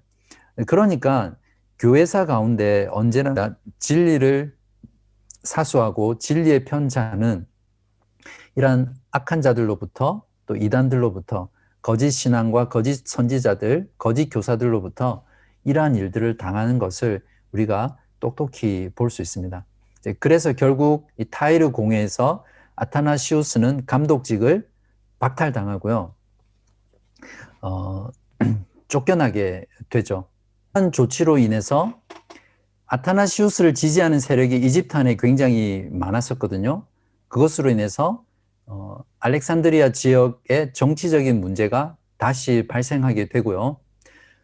그러니까 교회사 가운데 언제나 진리를 사수하고 진리의 편자는 이러한 악한 자들로부터 또 이단들로부터 거짓 신앙과 거짓 선지자들, 거짓 교사들로부터 이러한 일들을 당하는 것을 우리가 똑똑히 볼 수 있습니다. 그래서 결국 이 타이르 공회에서 아타나시우스는 감독직을 박탈당하고요. 쫓겨나게 되죠. 이런 조치로 인해서 아타나시우스를 지지하는 세력이 이집트 안에 굉장히 많았었거든요. 그것으로 인해서 알렉산드리아 지역의 정치적인 문제가 다시 발생하게 되고요.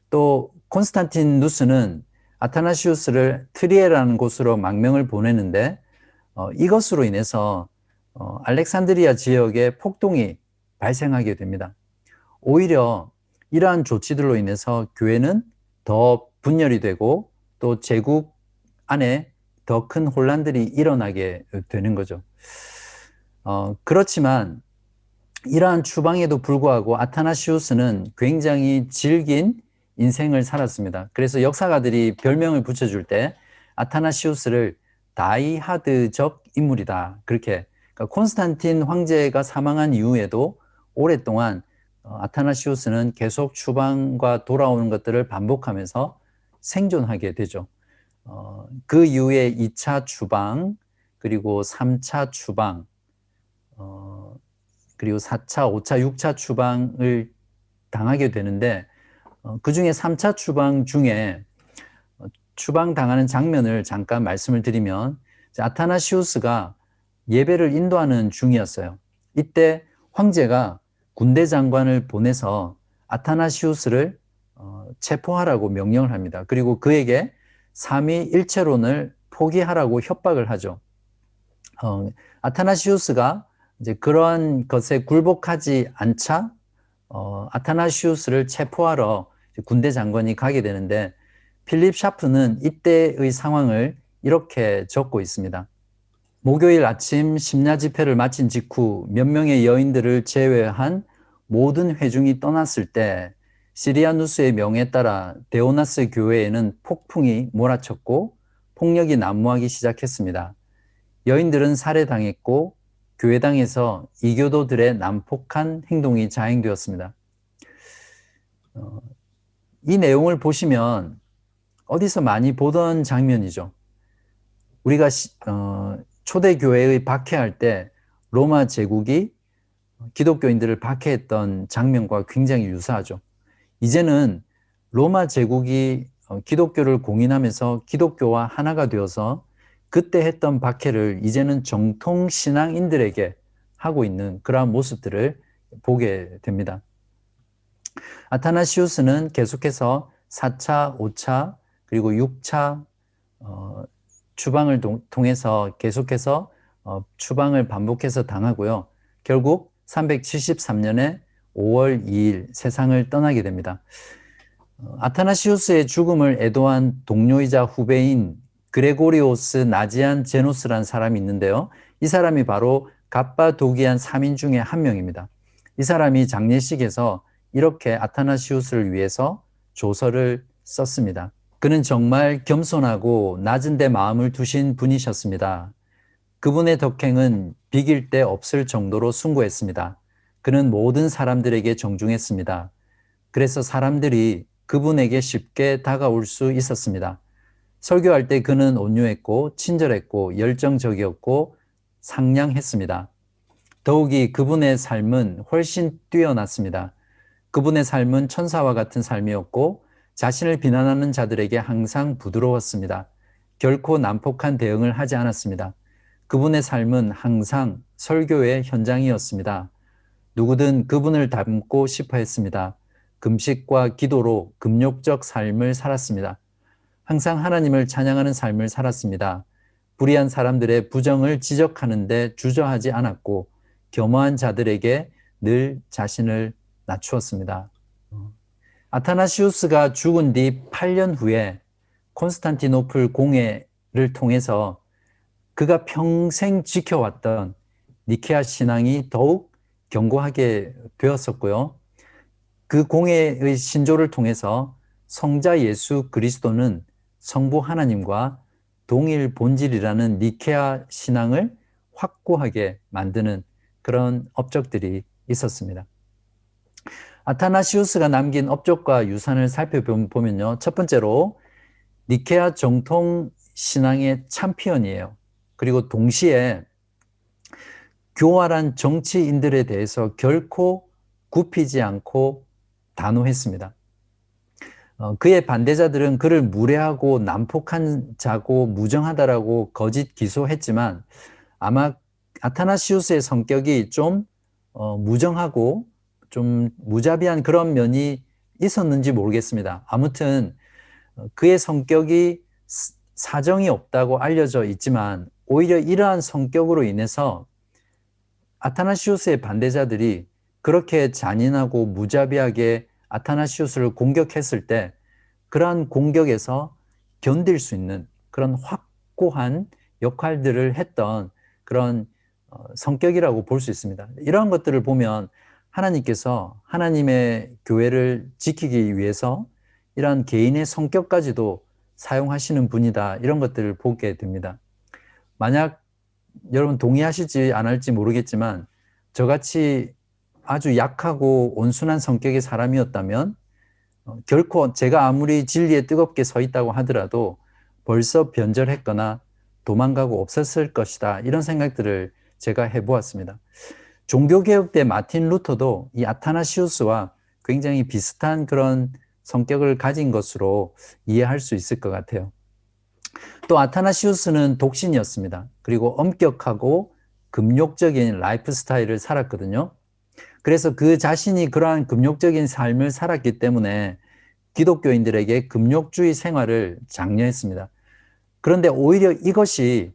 또 콘스탄티누스는 아타나시우스를 트리에라는 곳으로 망명을 보내는데 이것으로 인해서 알렉산드리아 지역에 폭동이 발생하게 됩니다. 오히려 이러한 조치들로 인해서 교회는 더 분열이 되고 또 제국 안에 더 큰 혼란들이 일어나게 되는 거죠. 그렇지만 이러한 추방에도 불구하고 아타나시우스는 굉장히 질긴 인생을 살았습니다. 그래서 역사가들이 별명을 붙여줄 때 아타나시우스를 다이하드적 인물이다. 그렇게 그러니까 콘스탄틴 황제가 사망한 이후에도 오랫동안 아타나시우스는 계속 추방과 돌아오는 것들을 반복하면서 생존하게 되죠. 그 이후에 2차 추방, 그리고 3차 추방, 그리고 4차, 5차, 6차 추방을 당하게 되는데 그 중에 3차 추방 중에 추방당하는 장면을 잠깐 말씀을 드리면 아타나시우스가 예배를 인도하는 중이었어요. 이때 황제가 군대 장관을 보내서 아타나시우스를 체포하라고 명령을 합니다. 그리고 그에게 삼위일체론을 포기하라고 협박을 하죠. 아타나시우스가 이제 그러한 것에 굴복하지 않자 아타나시우스를 체포하러 군대 장관이 가게 되는데 필립 샤프는 이때의 상황을 이렇게 적고 있습니다. 목요일 아침 심야 집회를 마친 직후 몇 명의 여인들을 제외한 모든 회중이 떠났을 때 시리아누스의 명에 따라 데오나스 교회에는 폭풍이 몰아쳤고 폭력이 난무하기 시작했습니다. 여인들은 살해당했고 교회당에서 이교도들의 난폭한 행동이 자행되었습니다. 이 내용을 보시면 어디서 많이 보던 장면이죠. 우리가 초대교회의 박해할 때 로마 제국이 기독교인들을 박해했던 장면과 굉장히 유사하죠. 이제는 로마 제국이 기독교를 공인하면서 기독교와 하나가 되어서 그때 했던 박해를 이제는 정통 신앙인들에게 하고 있는 그러한 모습들을 보게 됩니다. 아타나시우스는 계속해서 4차, 5차, 그리고 6차 추방을 통해서 계속해서 추방을 반복해서 당하고요. 결국 373년에 5월 2일 세상을 떠나게 됩니다. 아타나시우스의 죽음을 애도한 동료이자 후배인 그레고리오스 나지안 제노스라는 사람이 있는데요. 이 사람이 바로 갑바도기안 3인 중에 한 명입니다. 이 사람이 장례식에서 이렇게 아타나시우스를 위해서 조서를 썼습니다. 그는 정말 겸손하고 낮은 데 마음을 두신 분이셨습니다. 그분의 덕행은 비길 데 없을 정도로 숭고했습니다. 그는 모든 사람들에게 정중했습니다. 그래서 사람들이 그분에게 쉽게 다가올 수 있었습니다. 설교할 때 그는 온유했고 친절했고 열정적이었고 상냥했습니다. 더욱이 그분의 삶은 훨씬 뛰어났습니다. 그분의 삶은 천사와 같은 삶이었고 자신을 비난하는 자들에게 항상 부드러웠습니다. 결코 난폭한 대응을 하지 않았습니다. 그분의 삶은 항상 설교의 현장이었습니다. 누구든 그분을 닮고 싶어 했습니다. 금식과 기도로 금욕적 삶을 살았습니다. 항상 하나님을 찬양하는 삶을 살았습니다. 불의한 사람들의 부정을 지적하는데 주저하지 않았고 겸허한 자들에게 늘 자신을 낮추었습니다. 아타나시우스가 죽은 뒤 8년 후에 콘스탄티노플 공회를 통해서 그가 평생 지켜왔던 니케아 신앙이 더욱 견고하게 되었었고요. 그 공회의 신조를 통해서 성자 예수 그리스도는 성부 하나님과 동일 본질이라는 니케아 신앙을 확고하게 만드는 그런 업적들이 있었습니다. 아타나시우스가 남긴 업적과 유산을 살펴보면요. 첫 번째로 니케아 정통 신앙의 챔피언이에요. 그리고 동시에 교활한 정치인들에 대해서 결코 굽히지 않고 단호했습니다. 그의 반대자들은 그를 무례하고 난폭한 자고 무정하다라고 거짓 기소했지만 아마 아타나시우스의 성격이 좀 무정하고 좀 무자비한 그런 면이 있었는지 모르겠습니다. 아무튼 그의 성격이 사정이 없다고 알려져 있지만 오히려 이러한 성격으로 인해서 아타나시우스의 반대자들이 그렇게 잔인하고 무자비하게 아타나시우스를 공격했을 때 그러한 공격에서 견딜 수 있는 그런 확고한 역할들을 했던 그런 성격이라고 볼 수 있습니다. 이러한 것들을 보면 하나님께서 하나님의 교회를 지키기 위해서 이러한 개인의 성격까지도 사용하시는 분이다. 이런 것들을 보게 됩니다. 만약 여러분 동의하실지 안 할지 모르겠지만 저같이 아주 약하고 온순한 성격의 사람이었다면 결코 제가 아무리 진리에 뜨겁게 서 있다고 하더라도 벌써 변절했거나 도망가고 없었을 것이다. 이런 생각들을 제가 해보았습니다. 종교개혁 때 마틴 루터도 이 아타나시우스와 굉장히 비슷한 그런 성격을 가진 것으로 이해할 수 있을 것 같아요. 또 아타나시우스는 독신이었습니다. 그리고 엄격하고 금욕적인 라이프 스타일을 살았거든요. 그래서 그 자신이 그러한 금욕적인 삶을 살았기 때문에 기독교인들에게 금욕주의 생활을 장려했습니다. 그런데 오히려 이것이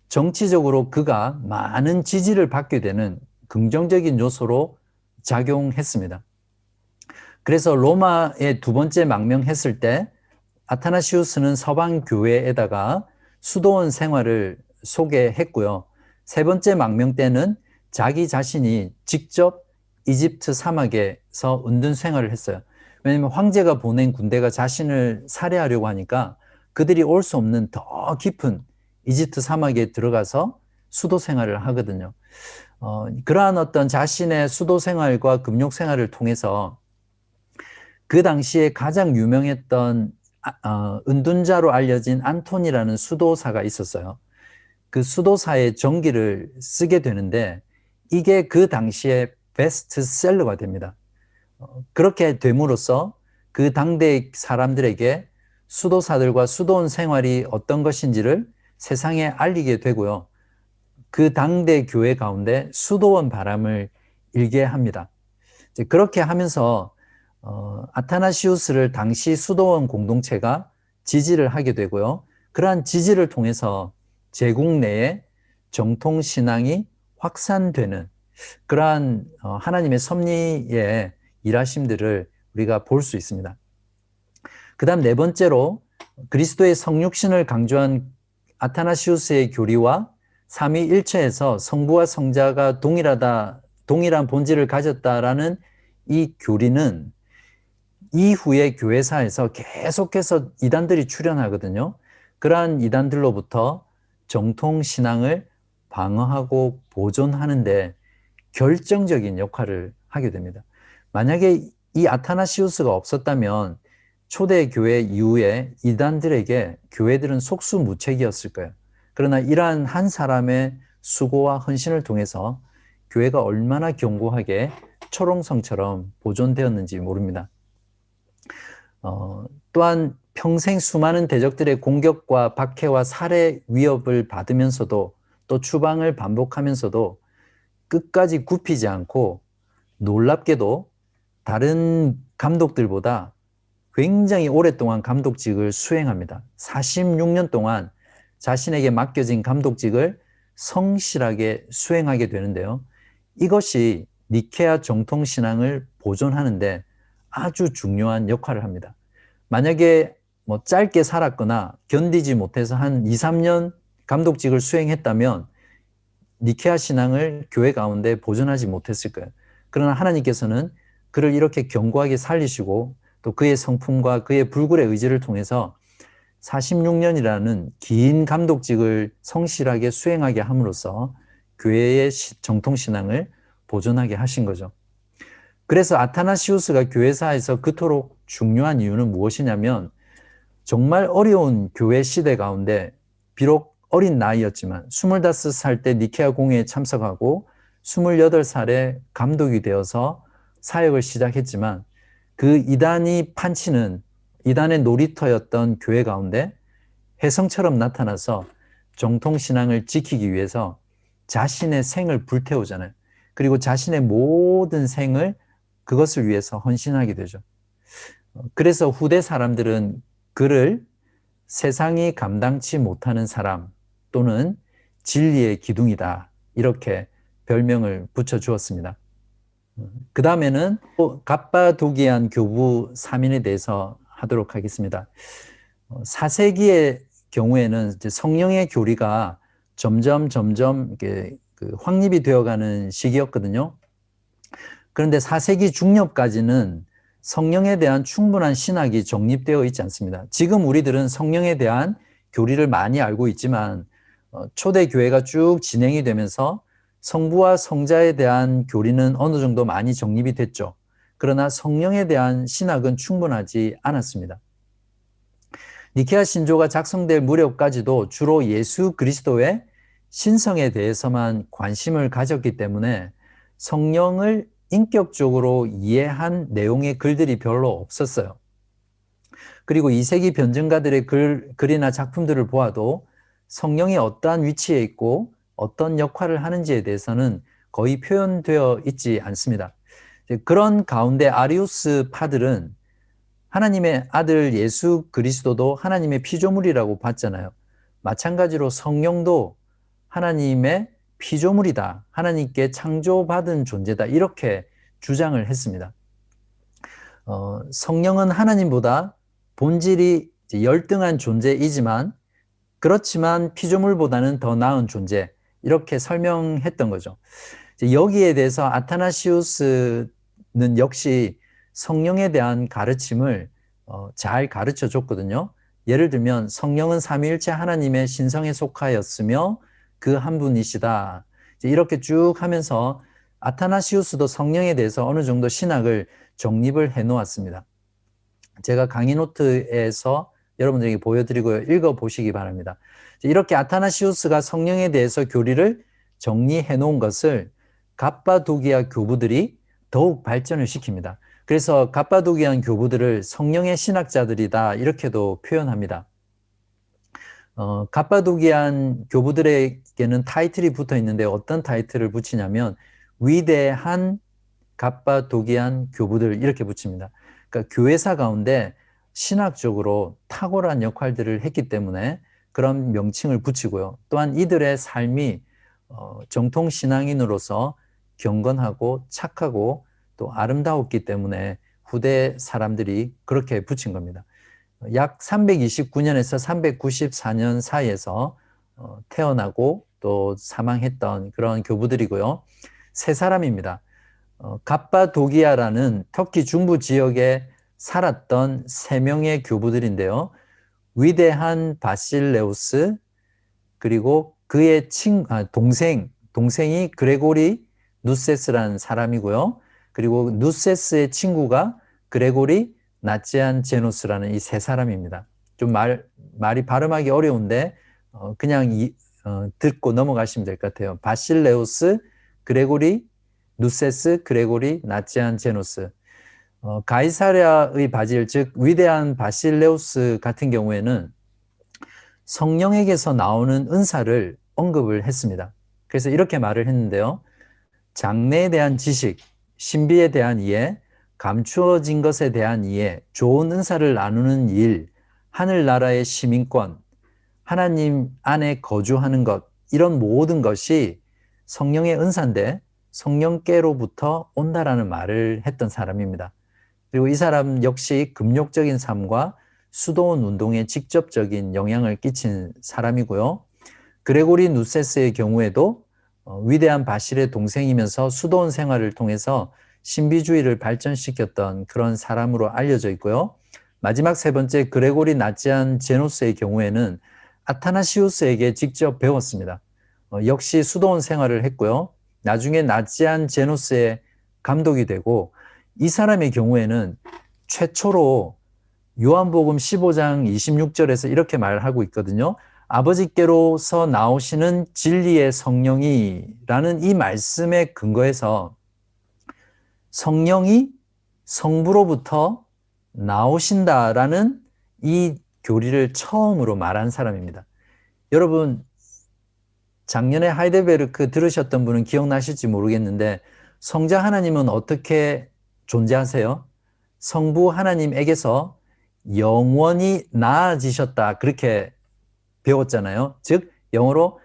정치적으로 그가 많은 지지를 받게 되는 긍정적인 요소로 작용했습니다. 그래서 로마에 두 번째 망명했을 때 아타나시우스는 서방 교회에다가 수도원 생활을 소개했고요. 세 번째 망명 때는 자기 자신이 직접 이집트 사막에서 은둔 생활을 했어요. 왜냐하면 황제가 보낸 군대가 자신을 살해하려고 하니까 그들이 올 수 없는 더 깊은 이집트 사막에 들어가서 수도 생활을 하거든요. 그러한 어떤 자신의 수도 생활과 금욕 생활을 통해서 그 당시에 가장 유명했던 은둔자로 알려진 안톤이라는 수도사가 있었어요. 그 수도사의 전기를 쓰게 되는데 이게 그 당시에 베스트셀러가 됩니다. 그렇게 됨으로써 그 당대 사람들에게 수도사들과 수도원 생활이 어떤 것인지를 세상에 알리게 되고요. 그 당대 교회 가운데 수도원 바람을 일게 합니다. 그렇게 하면서 아타나시우스를 당시 수도원 공동체가 지지를 하게 되고요. 그러한 지지를 통해서 제국 내에 정통신앙이 확산되는 그러한 하나님의 섭리의 일하심들을 우리가 볼 수 있습니다. 그 다음 네 번째로 그리스도의 성육신을 강조한 아타나시우스의 교리와 삼위일체에서 성부와 성자가 동일한 본질을 가졌다라는 이 교리는 이후에 교회사에서 계속해서 이단들이 출현하거든요. 그러한 이단들로부터 정통신앙을 방어하고 보존하는데 결정적인 역할을 하게 됩니다. 만약에 이 아타나시우스가 없었다면 초대교회 이후에 이단들에게 교회들은 속수무책이었을 거예요. 그러나 이러한 한 사람의 수고와 헌신을 통해서 교회가 얼마나 견고하게 초롱성처럼 보존되었는지 모릅니다. 또한 평생 수많은 대적들의 공격과 박해와 살해 위협을 받으면서도 또 추방을 반복하면서도 끝까지 굽히지 않고 놀랍게도 다른 감독들보다 굉장히 오랫동안 감독직을 수행합니다. 46년 동안 자신에게 맡겨진 감독직을 성실하게 수행하게 되는데요. 이것이 니케아 정통신앙을 보존하는데 아주 중요한 역할을 합니다. 만약에 짧게 살았거나 견디지 못해서 한 2, 3년 감독직을 수행했다면 니케아 신앙을 교회 가운데 보존하지 못했을 거예요. 그러나 하나님께서는 그를 이렇게 견고하게 살리시고 또 그의 성품과 그의 불굴의 의지를 통해서 46년이라는 긴 감독직을 성실하게 수행하게 함으로써 교회의 정통신앙을 보존하게 하신 거죠. 그래서 아타나시우스가 교회사에서 그토록 중요한 이유는 무엇이냐면 정말 어려운 교회 시대 가운데 비록 어린 나이였지만 25살 때 니케아 공회에 참석하고 28살에 감독이 되어서 사역을 시작했지만 그 이단이 판치는 이단의 놀이터였던 교회 가운데 혜성처럼 나타나서 정통신앙을 지키기 위해서 자신의 생을 불태우잖아요. 그리고 자신의 모든 생을 그것을 위해서 헌신하게 되죠. 그래서 후대 사람들은 그를 세상이 감당치 못하는 사람 또는 진리의 기둥이다 이렇게 별명을 붙여주었습니다. 그 다음에는 갑바도기안 교부 3인에 대해서 하도록 하겠습니다. 4세기의 경우에는 이제 성령의 교리가 점점 이렇게 확립이 되어가는 시기였거든요. 그런데 4세기 중엽까지는 성령에 대한 충분한 신학이 정립되어 있지 않습니다. 지금 우리들은 성령에 대한 교리를 많이 알고 있지만 초대 교회가 쭉 진행이 되면서 성부와 성자에 대한 교리는 어느 정도 많이 정립이 됐죠. 그러나 성령에 대한 신학은 충분하지 않았습니다. 니케아 신조가 작성될 무렵까지도 주로 예수 그리스도의 신성에 대해서만 관심을 가졌기 때문에 성령을 인격적으로 이해한 내용의 글들이 별로 없었어요. 그리고 2세기 변증가들의 글이나 작품들을 보아도 성령이 어떠한 위치에 있고 어떤 역할을 하는지에 대해서는 거의 표현되어 있지 않습니다. 그런 가운데 아리우스 파들은 하나님의 아들 예수 그리스도도 하나님의 피조물이라고 봤잖아요. 마찬가지로 성령도 하나님의 피조물이다. 하나님께 창조받은 존재다. 이렇게 주장을 했습니다. 성령은 하나님보다 본질이 열등한 존재이지만 그렇지만 피조물보다는 더 나은 존재. 이렇게 설명했던 거죠. 여기에 대해서 아타나시우스는 역시 성령에 대한 가르침을 잘 가르쳐 줬거든요. 예를 들면 성령은 삼위일체 하나님의 신성에 속하였으며 그 한 분이시다. 이렇게 쭉 하면서 아타나시우스도 성령에 대해서 어느 정도 신학을 정립을 해 놓았습니다. 제가 강의 노트에서 여러분들에게 보여드리고요. 읽어보시기 바랍니다. 이렇게 아타나시우스가 성령에 대해서 교리를 정리해 놓은 것을 갑바도기아 교부들이 더욱 발전을 시킵니다. 그래서 갑바도기안 교부들을 성령의 신학자들이다 이렇게도 표현합니다. 갑바도기안 교부들에게는 타이틀이 붙어 있는데 어떤 타이틀을 붙이냐면 위대한 갑바도기안 교부들 이렇게 붙입니다. 그러니까 교회사 가운데 신학적으로 탁월한 역할들을 했기 때문에 그런 명칭을 붙이고요. 또한 이들의 삶이 정통신앙인으로서 경건하고 착하고 또 아름다웠기 때문에 후대 사람들이 그렇게 붙인 겁니다. 약 329년에서 394년 사이에서 태어나고 또 사망했던 그런 교부들이고요. 세 사람입니다. 갑바도기아라는 터키 중부 지역에 살았던 세 명의 교부들인데요. 위대한 바실레우스 그리고 그의 동생이 그레고리 누세스라는 사람이고요. 그리고 누세스의 친구가 그레고리 나치안 제노스라는 이 세 사람입니다. 좀 말이 발음하기 어려운데 그냥 듣고 넘어가시면 될 것 같아요. 바실레우스, 그레고리, 누세스, 그레고리, 나치안 제노스. 가이사랴의 바질, 즉 위대한 바실레우스 같은 경우에는 성령에게서 나오는 은사를 언급을 했습니다. 그래서 이렇게 말을 했는데요. 장래에 대한 지식, 신비에 대한 이해, 감추어진 것에 대한 이해, 좋은 은사를 나누는 일, 하늘나라의 시민권, 하나님 안에 거주하는 것, 이런 모든 것이 성령의 은사인데 성령께로부터 온다라는 말을 했던 사람입니다. 그리고 이 사람 역시 금욕적인 삶과 수도원 운동에 직접적인 영향을 끼친 사람이고요. 그레고리 누세스의 경우에도 위대한 바실의 동생이면서 수도원 생활을 통해서 신비주의를 발전시켰던 그런 사람으로 알려져 있고요. 마지막 세 번째 그레고리 나치안 제노스의 경우에는 아타나시우스에게 직접 배웠습니다. 역시 수도원 생활을 했고요. 나중에 나치안 제노스의 감독이 되고, 이 사람의 경우에는 최초로 요한복음 15장 26절에서 이렇게 말하고 있거든요. 아버지께로서 나오시는 진리의 성령이라는 이 말씀에 근거해서 성령이 성부로부터 나오신다라는 이 교리를 처음으로 말한 사람입니다. 여러분, 작년에 하이델베르크 들으셨던 분은 기억나실지 모르겠는데, 성자 하나님은 어떻게 존재하세요? 성부 하나님에게서 영원히 나아지셨다, 그렇게 배웠잖아요. 즉 영어로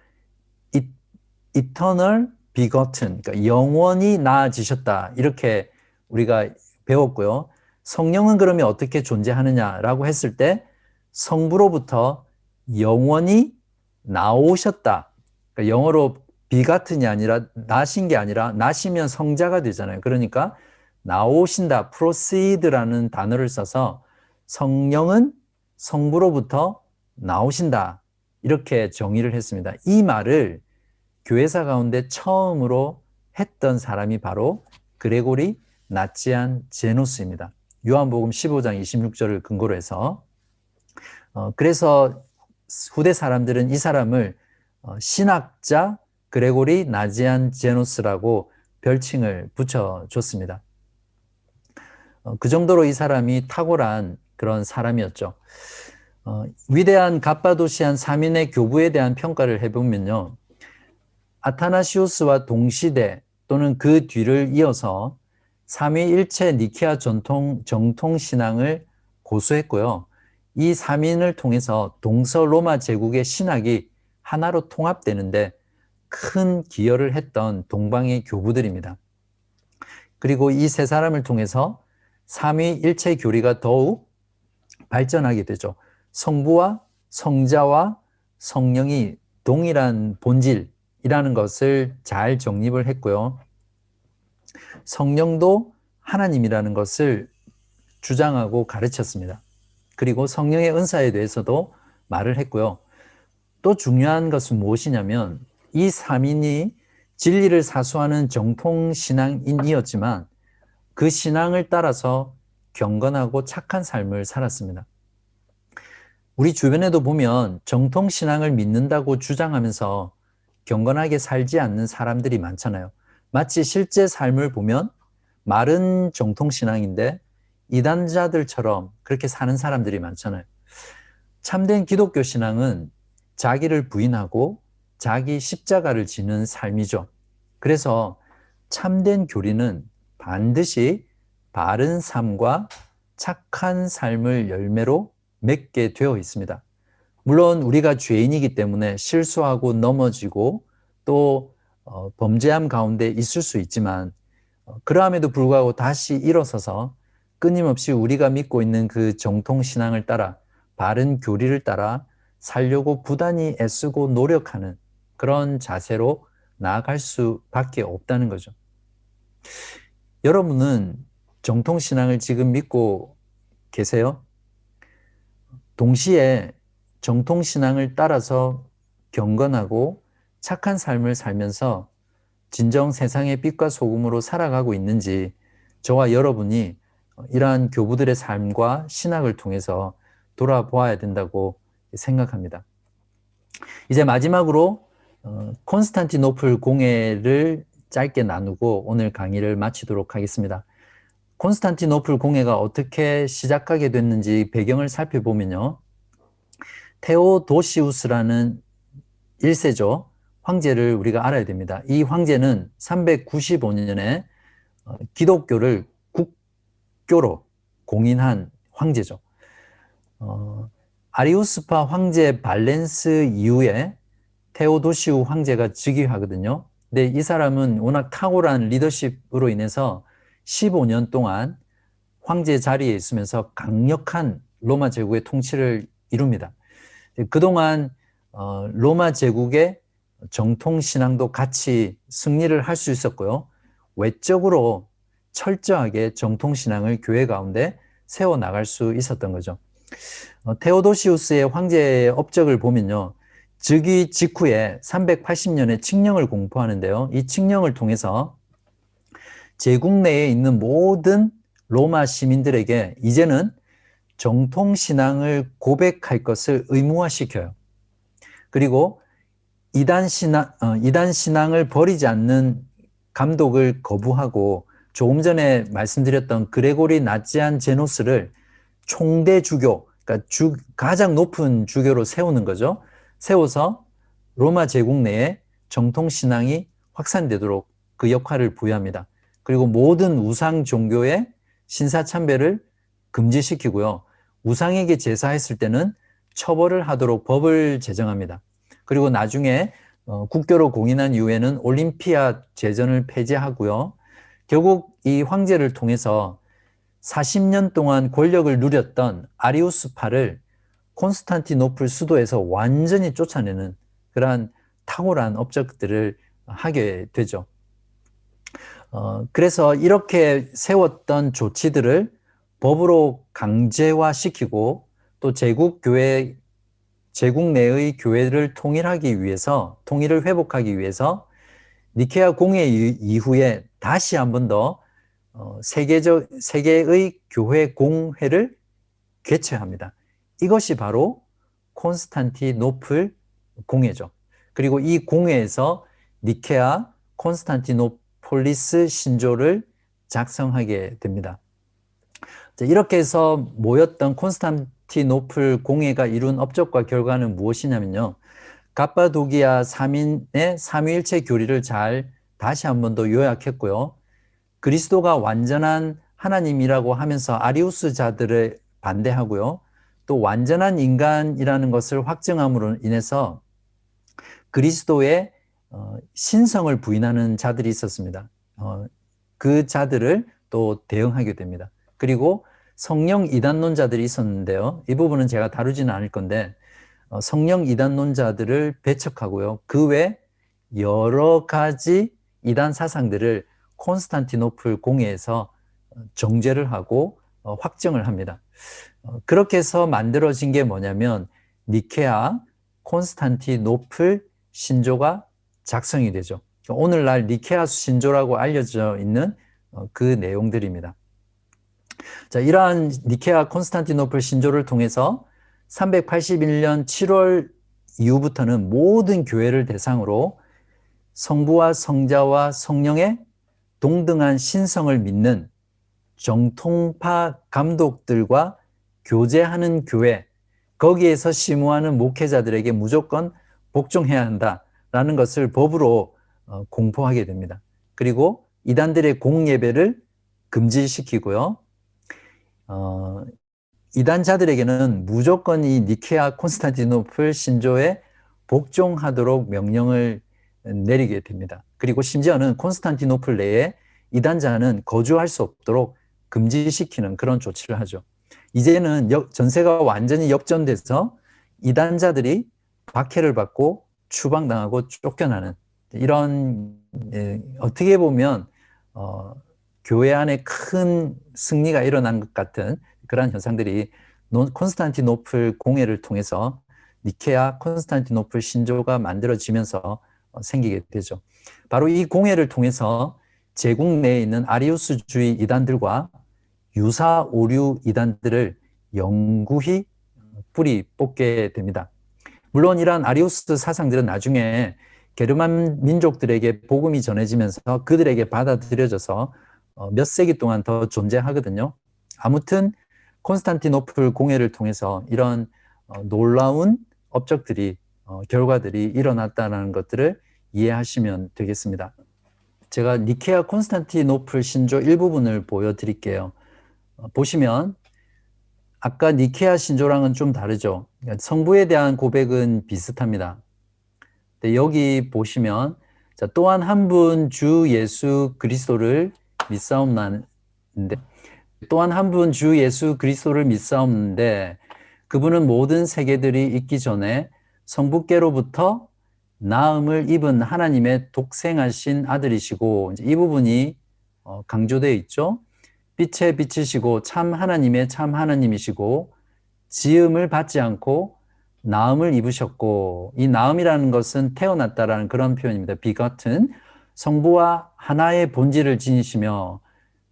eternal begotten, 그러니까 영원히 나아지셨다, 이렇게 우리가 배웠고요. 성령은 그러면 어떻게 존재하느냐라고 했을 때 성부로부터 영원히 나오셨다. 그러니까 영어로 begatten이 아니라 나신 게 아니라, 나시면 성자가 되잖아요. 그러니까 나오신다, proceed라는 단어를 써서 성령은 성부로부터 나오신다, 이렇게 정의를 했습니다. 이 말을 교회사 가운데 처음으로 했던 사람이 바로 그레고리 나치안 제노스입니다. 요한복음 15장 26절을 근거로 해서, 그래서 후대 사람들은 이 사람을 신학자 그레고리 나치안 제노스라고 별칭을 붙여줬습니다. 그 정도로 이 사람이 탁월한 그런 사람이었죠. 위대한 갑바도시안 3인의 교부에 대한 평가를 해보면요, 아타나시우스와 동시대 또는 그 뒤를 이어서 삼위일체 니케아 정통신앙을 고수했고요. 이 3인을 통해서 동서로마 제국의 신학이 하나로 통합되는데 큰 기여를 했던 동방의 교부들입니다. 그리고 이 세 사람을 통해서 삼위일체 교리가 더욱 발전하게 되죠. 성부와 성자와 성령이 동일한 본질이라는 것을 잘 정립을 했고요. 성령도 하나님이라는 것을 주장하고 가르쳤습니다. 그리고 성령의 은사에 대해서도 말을 했고요. 또 중요한 것은 무엇이냐면, 이 3인이 진리를 사수하는 정통신앙인이었지만 그 신앙을 따라서 경건하고 착한 삶을 살았습니다. 우리 주변에도 보면 정통신앙을 믿는다고 주장하면서 경건하게 살지 않는 사람들이 많잖아요. 마치 실제 삶을 보면 말은 정통신앙인데 이단자들처럼 그렇게 사는 사람들이 많잖아요. 참된 기독교 신앙은 자기를 부인하고 자기 십자가를 지는 삶이죠. 그래서 참된 교리는 반드시 바른 삶과 착한 삶을 열매로 맺게 되어 있습니다. 물론 우리가 죄인이기 때문에 실수하고 넘어지고 또 범죄함 가운데 있을 수 있지만, 그러함에도 불구하고 다시 일어서서 끊임없이 우리가 믿고 있는 그 정통신앙을 따라 바른 교리를 따라 살려고 부단히 애쓰고 노력하는 그런 자세로 나아갈 수밖에 없다는 거죠. 여러분은 정통신앙을 지금 믿고 계세요? 동시에 정통신앙을 따라서 경건하고 착한 삶을 살면서 진정 세상의 빛과 소금으로 살아가고 있는지 저와 여러분이 이러한 교부들의 삶과 신학을 통해서 돌아보아야 된다고 생각합니다. 이제 마지막으로 콘스탄티노플 공회를 짧게 나누고 오늘 강의를 마치도록 하겠습니다. 콘스탄티노플 공회가 어떻게 시작하게 됐는지 배경을 살펴보면요, 테오도시우스라는 1세죠. 황제를 우리가 알아야 됩니다. 이 황제는 395년에 기독교를 국교로 공인한 황제죠. 아리우스파 황제 발렌스 이후에 테오도시우 황제가 즉위하거든요. 근데 이 사람은 워낙 탁월한 리더십으로 인해서 15년 동안 황제 자리에 있으면서 강력한 로마 제국의 통치를 이룹니다. 그동안 로마 제국의 정통신앙도 같이 승리를 할 수 있었고요. 외적으로 철저하게 정통신앙을 교회 가운데 세워 나갈 수 있었던 거죠. 테오도시우스의 황제의 업적을 보면요. 즉위 직후에 380년에 칙령을 공포하는데요. 이 칙령을 통해서 제국 내에 있는 모든 로마 시민들에게 이제는 정통신앙을 고백할 것을 의무화시켜요. 그리고 이단 신앙을 버리지 않는 감독을 거부하고 조금 전에 말씀드렸던 그레고리 나지안 제노스를 총대 주교, 그러니까 가장 높은 주교로 세우는 거죠. 세워서 로마 제국 내에 정통신앙이 확산되도록 그 역할을 부여합니다. 그리고 모든 우상 종교의 신사참배를 금지시키고요. 우상에게 제사했을 때는 처벌을 하도록 법을 제정합니다. 그리고 나중에 국교로 공인한 이후에는 올림피아 제전을 폐지하고요. 결국 이 황제를 통해서 40년 동안 권력을 누렸던 아리우스파를 콘스탄티노플 수도에서 완전히 쫓아내는 그러한 탁월한 업적들을 하게 되죠. 그래서 이렇게 세웠던 조치들을 법으로 강제화시키고 또 제국 내의 교회를 통일을 회복하기 위해서 니케아 공회 이후에 다시 한 번 더 세계의 교회 공회를 개최합니다. 이것이 바로 콘스탄티노플 공회죠. 그리고 이 공회에서 니케아 콘스탄티노폴리스 신조를 작성하게 됩니다. 이렇게 해서 모였던 콘스탄티노플 공회가 이룬 업적과 결과는 무엇이냐면요. 갑바도기아 3인의 삼위일체 교리를 다시 한 번 더 요약했고요. 그리스도가 완전한 하나님이라고 하면서 아리우스자들을 반대하고요. 또 완전한 인간이라는 것을 확증함으로 인해서 그리스도의 신성을 부인하는 자들이 있었습니다. 그 자들을 또 대응하게 됩니다. 그리고 성령 이단론자들이 있었는데요. 이 부분은 제가 다루지는 않을 건데 성령 이단론자들을 배척하고요. 그 외 여러 가지 이단 사상들을 콘스탄티노플 공회에서 정죄를 하고 확정을 합니다. 그렇게 해서 만들어진 게 뭐냐면 니케아 콘스탄티노플 신조가 작성이 되죠. 오늘날 니케아 신조라고 알려져 있는 그 내용들입니다. 자, 이러한 니케아 콘스탄티노플 신조를 통해서 381년 7월 이후부터는 모든 교회를 대상으로 성부와 성자와 성령의 동등한 신성을 믿는 정통파 감독들과 교제하는 교회, 거기에서 심우하는 목회자들에게 무조건 복종해야 한다라는 것을 법으로 공포하게 됩니다. 그리고 이단들의 공예배를 금지시키고요. 이단자들에게는 무조건 이 니케아 콘스탄티노플 신조에 복종하도록 명령을 내리게 됩니다. 그리고 심지어는 콘스탄티노플 내에 이단자는 거주할 수 없도록 금지시키는 그런 조치를 하죠. 이제는 전세가 완전히 역전돼서 이단자들이 박해를 받고 추방당하고 쫓겨나는 이런 어떻게 보면 교회 안에 큰 승리가 일어난 것 같은 그러한 현상들이 콘스탄티노플 공회를 통해서 니케아 콘스탄티노플 신조가 만들어지면서 생기게 되죠. 바로 이 공회를 통해서 제국 내에 있는 아리우스주의 이단들과 유사 오류 이단들을 영구히 뿌리 뽑게 됩니다. 물론 이러한 아리우스 사상들은 나중에 게르만 민족들에게 복음이 전해지면서 그들에게 받아들여져서 몇 세기 동안 더 존재하거든요. 아무튼 콘스탄티노플 공회를 통해서 이런 놀라운 업적들이 결과들이 일어났다는 것들을 이해하시면 되겠습니다. 제가 니케아 콘스탄티노플 신조 일부분을 보여드릴게요. 보시면 아까 니케아 신조랑은 좀 다르죠. 성부에 대한 고백은 비슷합니다. 근데 여기 보시면 자, 또한 한 분 주 예수 그리스도를 믿사옵나는데 또한 한 분 주 예수 그리스도를 믿사옵는데 그분은 모든 세계들이 있기 전에 성부께로부터 나음을 입은 하나님의 독생하신 아들이시고 이제 이 부분이 강조되어 있죠. 빛의 빛이시고 참 하나님의 참 하나님이시고 지음을 받지 않고 나음을 입으셨고, 이 나음이라는 것은 태어났다라는 그런 표현입니다. begotten, 성부와 하나의 본질을 지니시며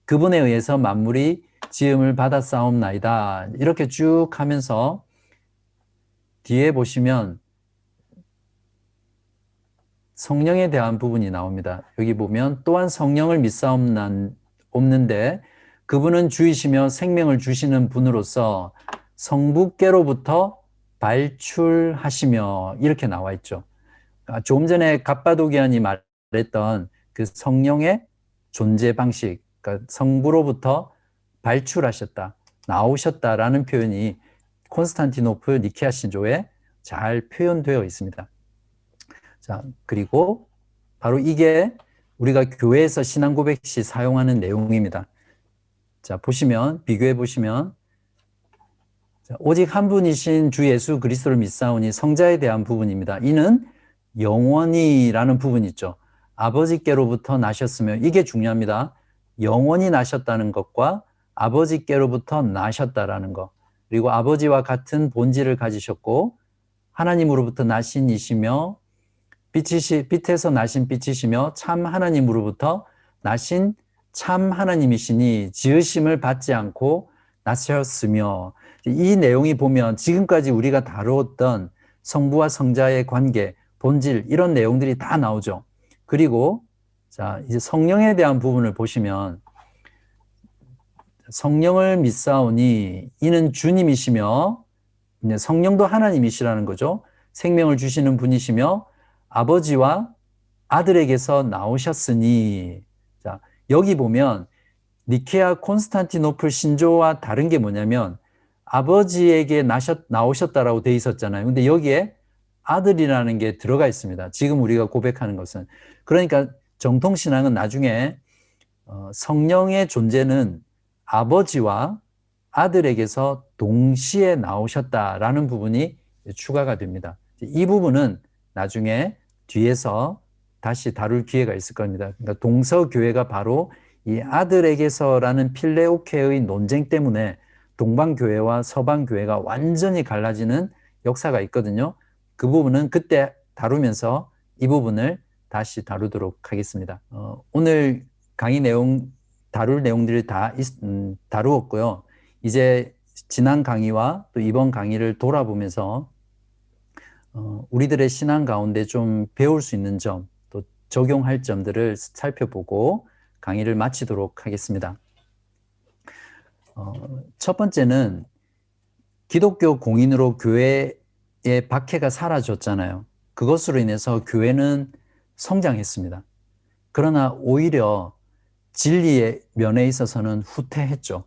그분에 의해서 만물이 지음을 받았사옵나이다. 이렇게 쭉 하면서 뒤에 보시면 성령에 대한 부분이 나옵니다. 여기 보면 또한 성령을 믿사옵는데 그분은 주이시며 생명을 주시는 분으로서 성부께로부터 발출하시며, 이렇게 나와 있죠. 조금 전에 갑바도기안이 말했던 그 성령의 존재 방식, 그러니까 성부로부터 발출하셨다, 나오셨다라는 표현이 콘스탄티노플 니케아 신조에 잘 표현되어 있습니다. 자, 그리고 바로 이게 우리가 교회에서 신앙 고백 시 사용하는 내용입니다. 자, 보시면, 비교해 보시면, 자, 오직 한 분이신 주 예수 그리스도를 믿사오니, 성자에 대한 부분입니다. 이는 영원히라는 부분이 있죠. 아버지께로부터 나셨으며, 이게 중요합니다. 영원히 나셨다는 것과 아버지께로부터 나셨다라는 것, 그리고 아버지와 같은 본질을 가지셨고 하나님으로부터 나신 이시며 빛에서 나신 빛이시며 참 하나님으로부터 나신 참 하나님이시니 지으심을 받지 않고 나셨으며, 이 내용이 보면 지금까지 우리가 다루었던 성부와 성자의 관계, 본질, 이런 내용들이 다 나오죠. 그리고 자, 이제 성령에 대한 부분을 보시면, 성령을 믿사오니 이는 주님이시며, 성령도 하나님이시라는 거죠. 생명을 주시는 분이시며 아버지와 아들에게서 나오셨으니. 자, 여기 보면 니케아 콘스탄티노플 신조와 다른 게 뭐냐면 아버지에게 나오셨다라고 돼 있었잖아요. 근데 여기에 아들이라는 게 들어가 있습니다. 지금 우리가 고백하는 것은. 그러니까 정통신앙은 나중에 성령의 존재는 아버지와 아들에게서 동시에 나오셨다라는 부분이 추가가 됩니다. 이 부분은 나중에 뒤에서 다시 다룰 기회가 있을 겁니다. 그러니까 동서교회가 바로 이 아들에게서라는 필레오케의 논쟁 때문에 동방교회와 서방교회가 완전히 갈라지는 역사가 있거든요. 그 부분은 그때 다루면서 이 부분을 다시 다루도록 하겠습니다. 오늘 강의 내용, 다룰 내용들을 다 다루었고요. 이제 지난 강의와 또 이번 강의를 돌아보면서 우리들의 신앙 가운데 좀 배울 수 있는 점, 또 적용할 점들을 살펴보고 강의를 마치도록 하겠습니다. 첫 번째는 기독교 공인으로 교회의 박해가 사라졌잖아요. 그것으로 인해서 교회는 성장했습니다. 그러나 오히려 진리의 면에 있어서는 후퇴했죠.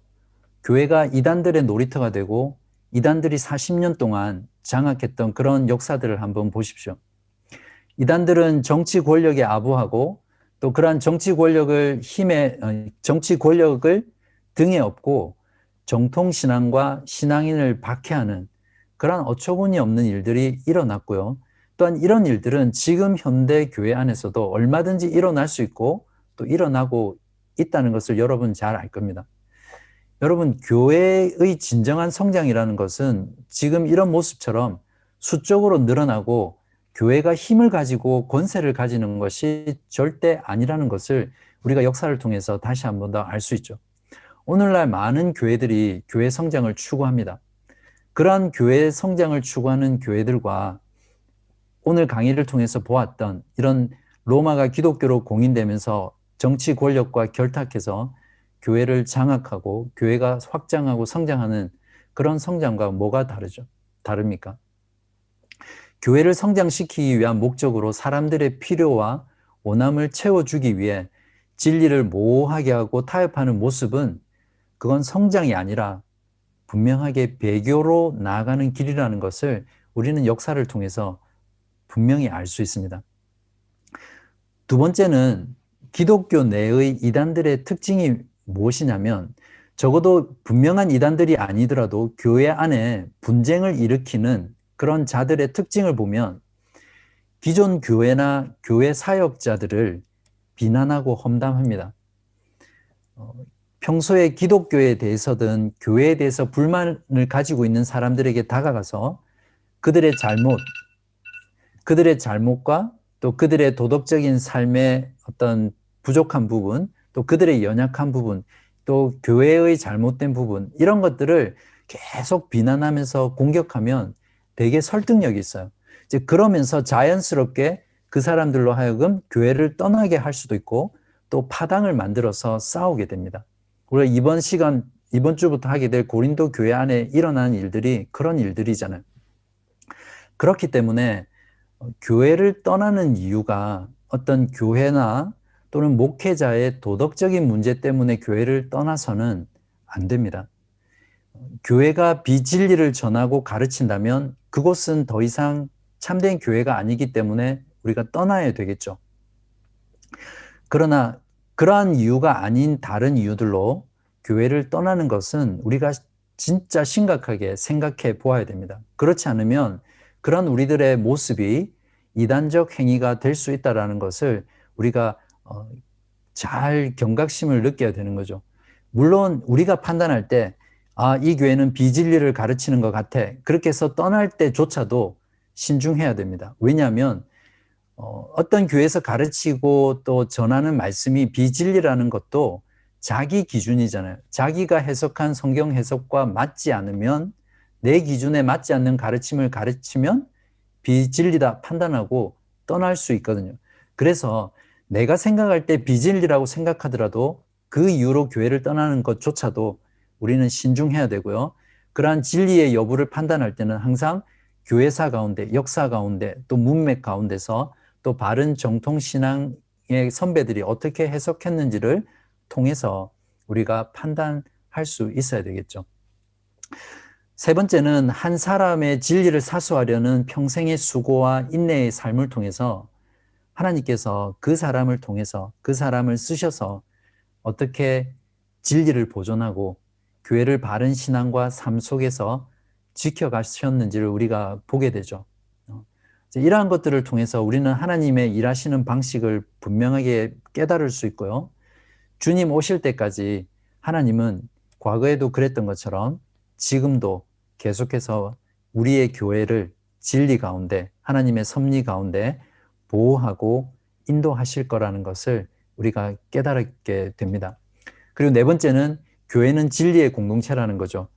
교회가 이단들의 놀이터가 되고 이단들이 40년 동안 장악했던 그런 역사들을 한번 보십시오. 이단들은 정치 권력에 아부하고 또 그러한 정치 권력을 등에 업고 정통신앙과 신앙인을 박해하는 그러한 어처구니 없는 일들이 일어났고요. 또한 이런 일들은 지금 현대 교회 안에서도 얼마든지 일어날 수 있고 또 일어나고 있다는 것을 여러분 잘 알 겁니다. 여러분, 교회의 진정한 성장이라는 것은 지금 이런 모습처럼 수적으로 늘어나고 교회가 힘을 가지고 권세를 가지는 것이 절대 아니라는 것을 우리가 역사를 통해서 다시 한 번 더 알 수 있죠. 오늘날 많은 교회들이 교회 성장을 추구합니다. 그러한 교회 성장을 추구하는 교회들과 오늘 강의를 통해서 보았던 이런 로마가 기독교로 공인되면서 정치 권력과 결탁해서 교회를 장악하고 교회가 확장하고 성장하는 그런 성장과 뭐가 다릅니까? 교회를 성장시키기 위한 목적으로 사람들의 필요와 원함을 채워주기 위해 진리를 모호하게 하고 타협하는 모습은 그건 성장이 아니라 분명하게 배교로 나아가는 길이라는 것을 우리는 역사를 통해서 분명히 알 수 있습니다. 두 번째는 기독교 내의 이단들의 특징이 무엇이냐면 적어도 분명한 이단들이 아니더라도 교회 안에 분쟁을 일으키는 그런 자들의 특징을 보면 기존 교회나 교회 사역자들을 비난하고 험담합니다. 평소에 기독교에 대해서든 교회에 대해서 불만을 가지고 있는 사람들에게 다가가서 그들의 잘못과 또 그들의 도덕적인 삶의 어떤 부족한 부분, 또 그들의 연약한 부분, 또 교회의 잘못된 부분, 이런 것들을 계속 비난하면서 공격하면 되게 설득력이 있어요. 이제 그러면서 자연스럽게 그 사람들로 하여금 교회를 떠나게 할 수도 있고 또 파당을 만들어서 싸우게 됩니다. 우리가 이번 주부터 하게 될 고린도 교회 안에 일어나는 일들이 그런 일들이잖아요. 그렇기 때문에 교회를 떠나는 이유가 어떤 교회나 또는 목회자의 도덕적인 문제 때문에 교회를 떠나서는 안 됩니다. 교회가 비진리를 전하고 가르친다면 그곳은 더 이상 참된 교회가 아니기 때문에 우리가 떠나야 되겠죠. 그러나 그러한 이유가 아닌 다른 이유들로 교회를 떠나는 것은 우리가 진짜 심각하게 생각해 보아야 됩니다. 그렇지 않으면 그런 우리들의 모습이 이단적 행위가 될 수 있다는 것을 우리가 잘 경각심을 느껴야 되는 거죠. 물론 우리가 판단할 때 이 교회는 비진리를 가르치는 것 같아. 그렇게 해서 떠날 때조차도 신중해야 됩니다. 왜냐하면 어떤 교회에서 가르치고 또 전하는 말씀이 비진리라는 것도 자기 기준이잖아요. 자기가 해석한 성경 해석과 맞지 않으면, 내 기준에 맞지 않는 가르침을 가르치면 비진리다 판단하고 떠날 수 있거든요. 그래서 내가 생각할 때 비진리라고 생각하더라도 그 이유로 교회를 떠나는 것조차도 우리는 신중해야 되고요. 그러한 진리의 여부를 판단할 때는 항상 교회사 가운데, 역사 가운데, 또 문맥 가운데서 또 바른 정통신앙의 선배들이 어떻게 해석했는지를 통해서 우리가 판단할 수 있어야 되겠죠. 세 번째는 한 사람의 진리를 사수하려는 평생의 수고와 인내의 삶을 통해서 하나님께서 그 사람을 통해서 그 사람을 쓰셔서 어떻게 진리를 보존하고 교회를 바른 신앙과 삶 속에서 지켜가셨는지를 우리가 보게 되죠. 이러한 것들을 통해서 우리는 하나님의 일하시는 방식을 분명하게 깨달을 수 있고요. 주님 오실 때까지 하나님은 과거에도 그랬던 것처럼 지금도 계속해서 우리의 교회를 진리 가운데, 하나님의 섭리 가운데 보호하고 인도하실 거라는 것을 우리가 깨달게 됩니다. 그리고 네 번째는 교회는 진리의 공동체라는 거죠.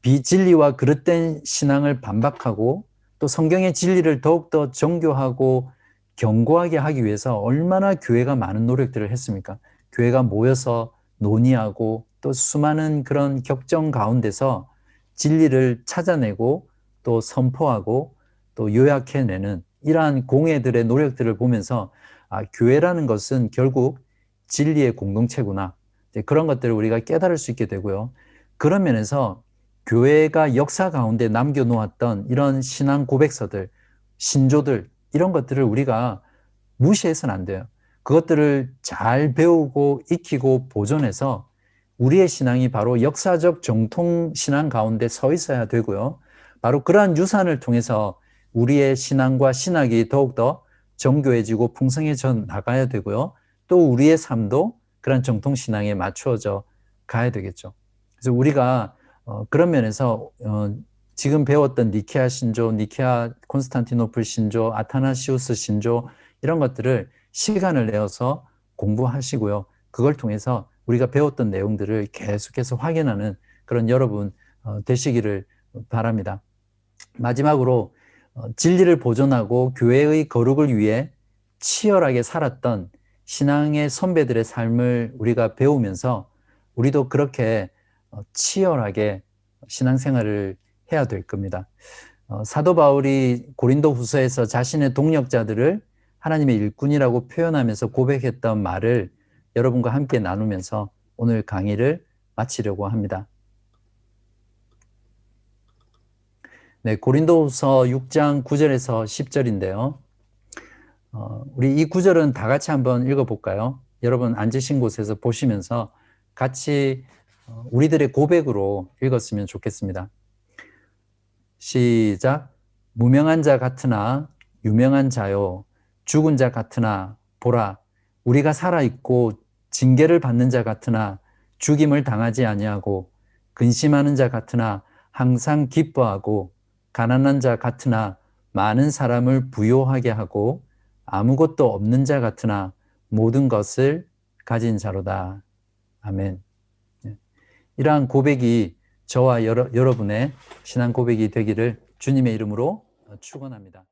비진리와 그릇된 신앙을 반박하고 또 성경의 진리를 더욱더 정교하고 견고하게 하기 위해서 얼마나 교회가 많은 노력들을 했습니까? 교회가 모여서 논의하고 또 수많은 그런 격정 가운데서 진리를 찾아내고 또 선포하고 또 요약해내는 이러한 공회들의 노력들을 보면서 교회라는 것은 결국 진리의 공동체구나. 그런 것들을 우리가 깨달을 수 있게 되고요. 그런 면에서 교회가 역사 가운데 남겨놓았던 이런 신앙 고백서들, 신조들, 이런 것들을 우리가 무시해서는 안 돼요. 그것들을 잘 배우고 익히고 보존해서 우리의 신앙이 바로 역사적 정통 신앙 가운데 서 있어야 되고요. 바로 그러한 유산을 통해서 우리의 신앙과 신학이 더욱더 정교해지고 풍성해져 나가야 되고요. 또 우리의 삶도 그런 정통 신앙에 맞추어져 가야 되겠죠. 그래서 우리가 그런 면에서 지금 배웠던 니케아 신조, 니케아 콘스탄티노플 신조, 아타나시우스 신조 이런 것들을 시간을 내어서 공부하시고요. 그걸 통해서 우리가 배웠던 내용들을 계속해서 확인하는 그런 여러분 되시기를 바랍니다. 마지막으로 진리를 보존하고 교회의 거룩을 위해 치열하게 살았던 신앙의 선배들의 삶을 우리가 배우면서 우리도 그렇게 치열하게 신앙생활을 해야 될 겁니다. 사도 바울이 고린도 후서에서 자신의 동역자들을 하나님의 일꾼이라고 표현하면서 고백했던 말을 여러분과 함께 나누면서 오늘 강의를 마치려고 합니다. 네, 고린도후서 6장 9절에서 10절인데요. 우리 이 구절은 다 같이 한번 읽어볼까요? 여러분 앉으신 곳에서 보시면서 같이 우리들의 고백으로 읽었으면 좋겠습니다. 시작. 무명한 자 같으나 유명한 자요, 죽은 자 같으나 보라, 우리가 살아있고 징계를 받는 자 같으나 죽임을 당하지 아니하고 근심하는 자 같으나 항상 기뻐하고 가난한 자 같으나 많은 사람을 부요하게 하고 아무것도 없는 자 같으나 모든 것을 가진 자로다. 아멘. 이러한 고백이 저와 여러분의 신앙 고백이 되기를 주님의 이름으로 축원합니다.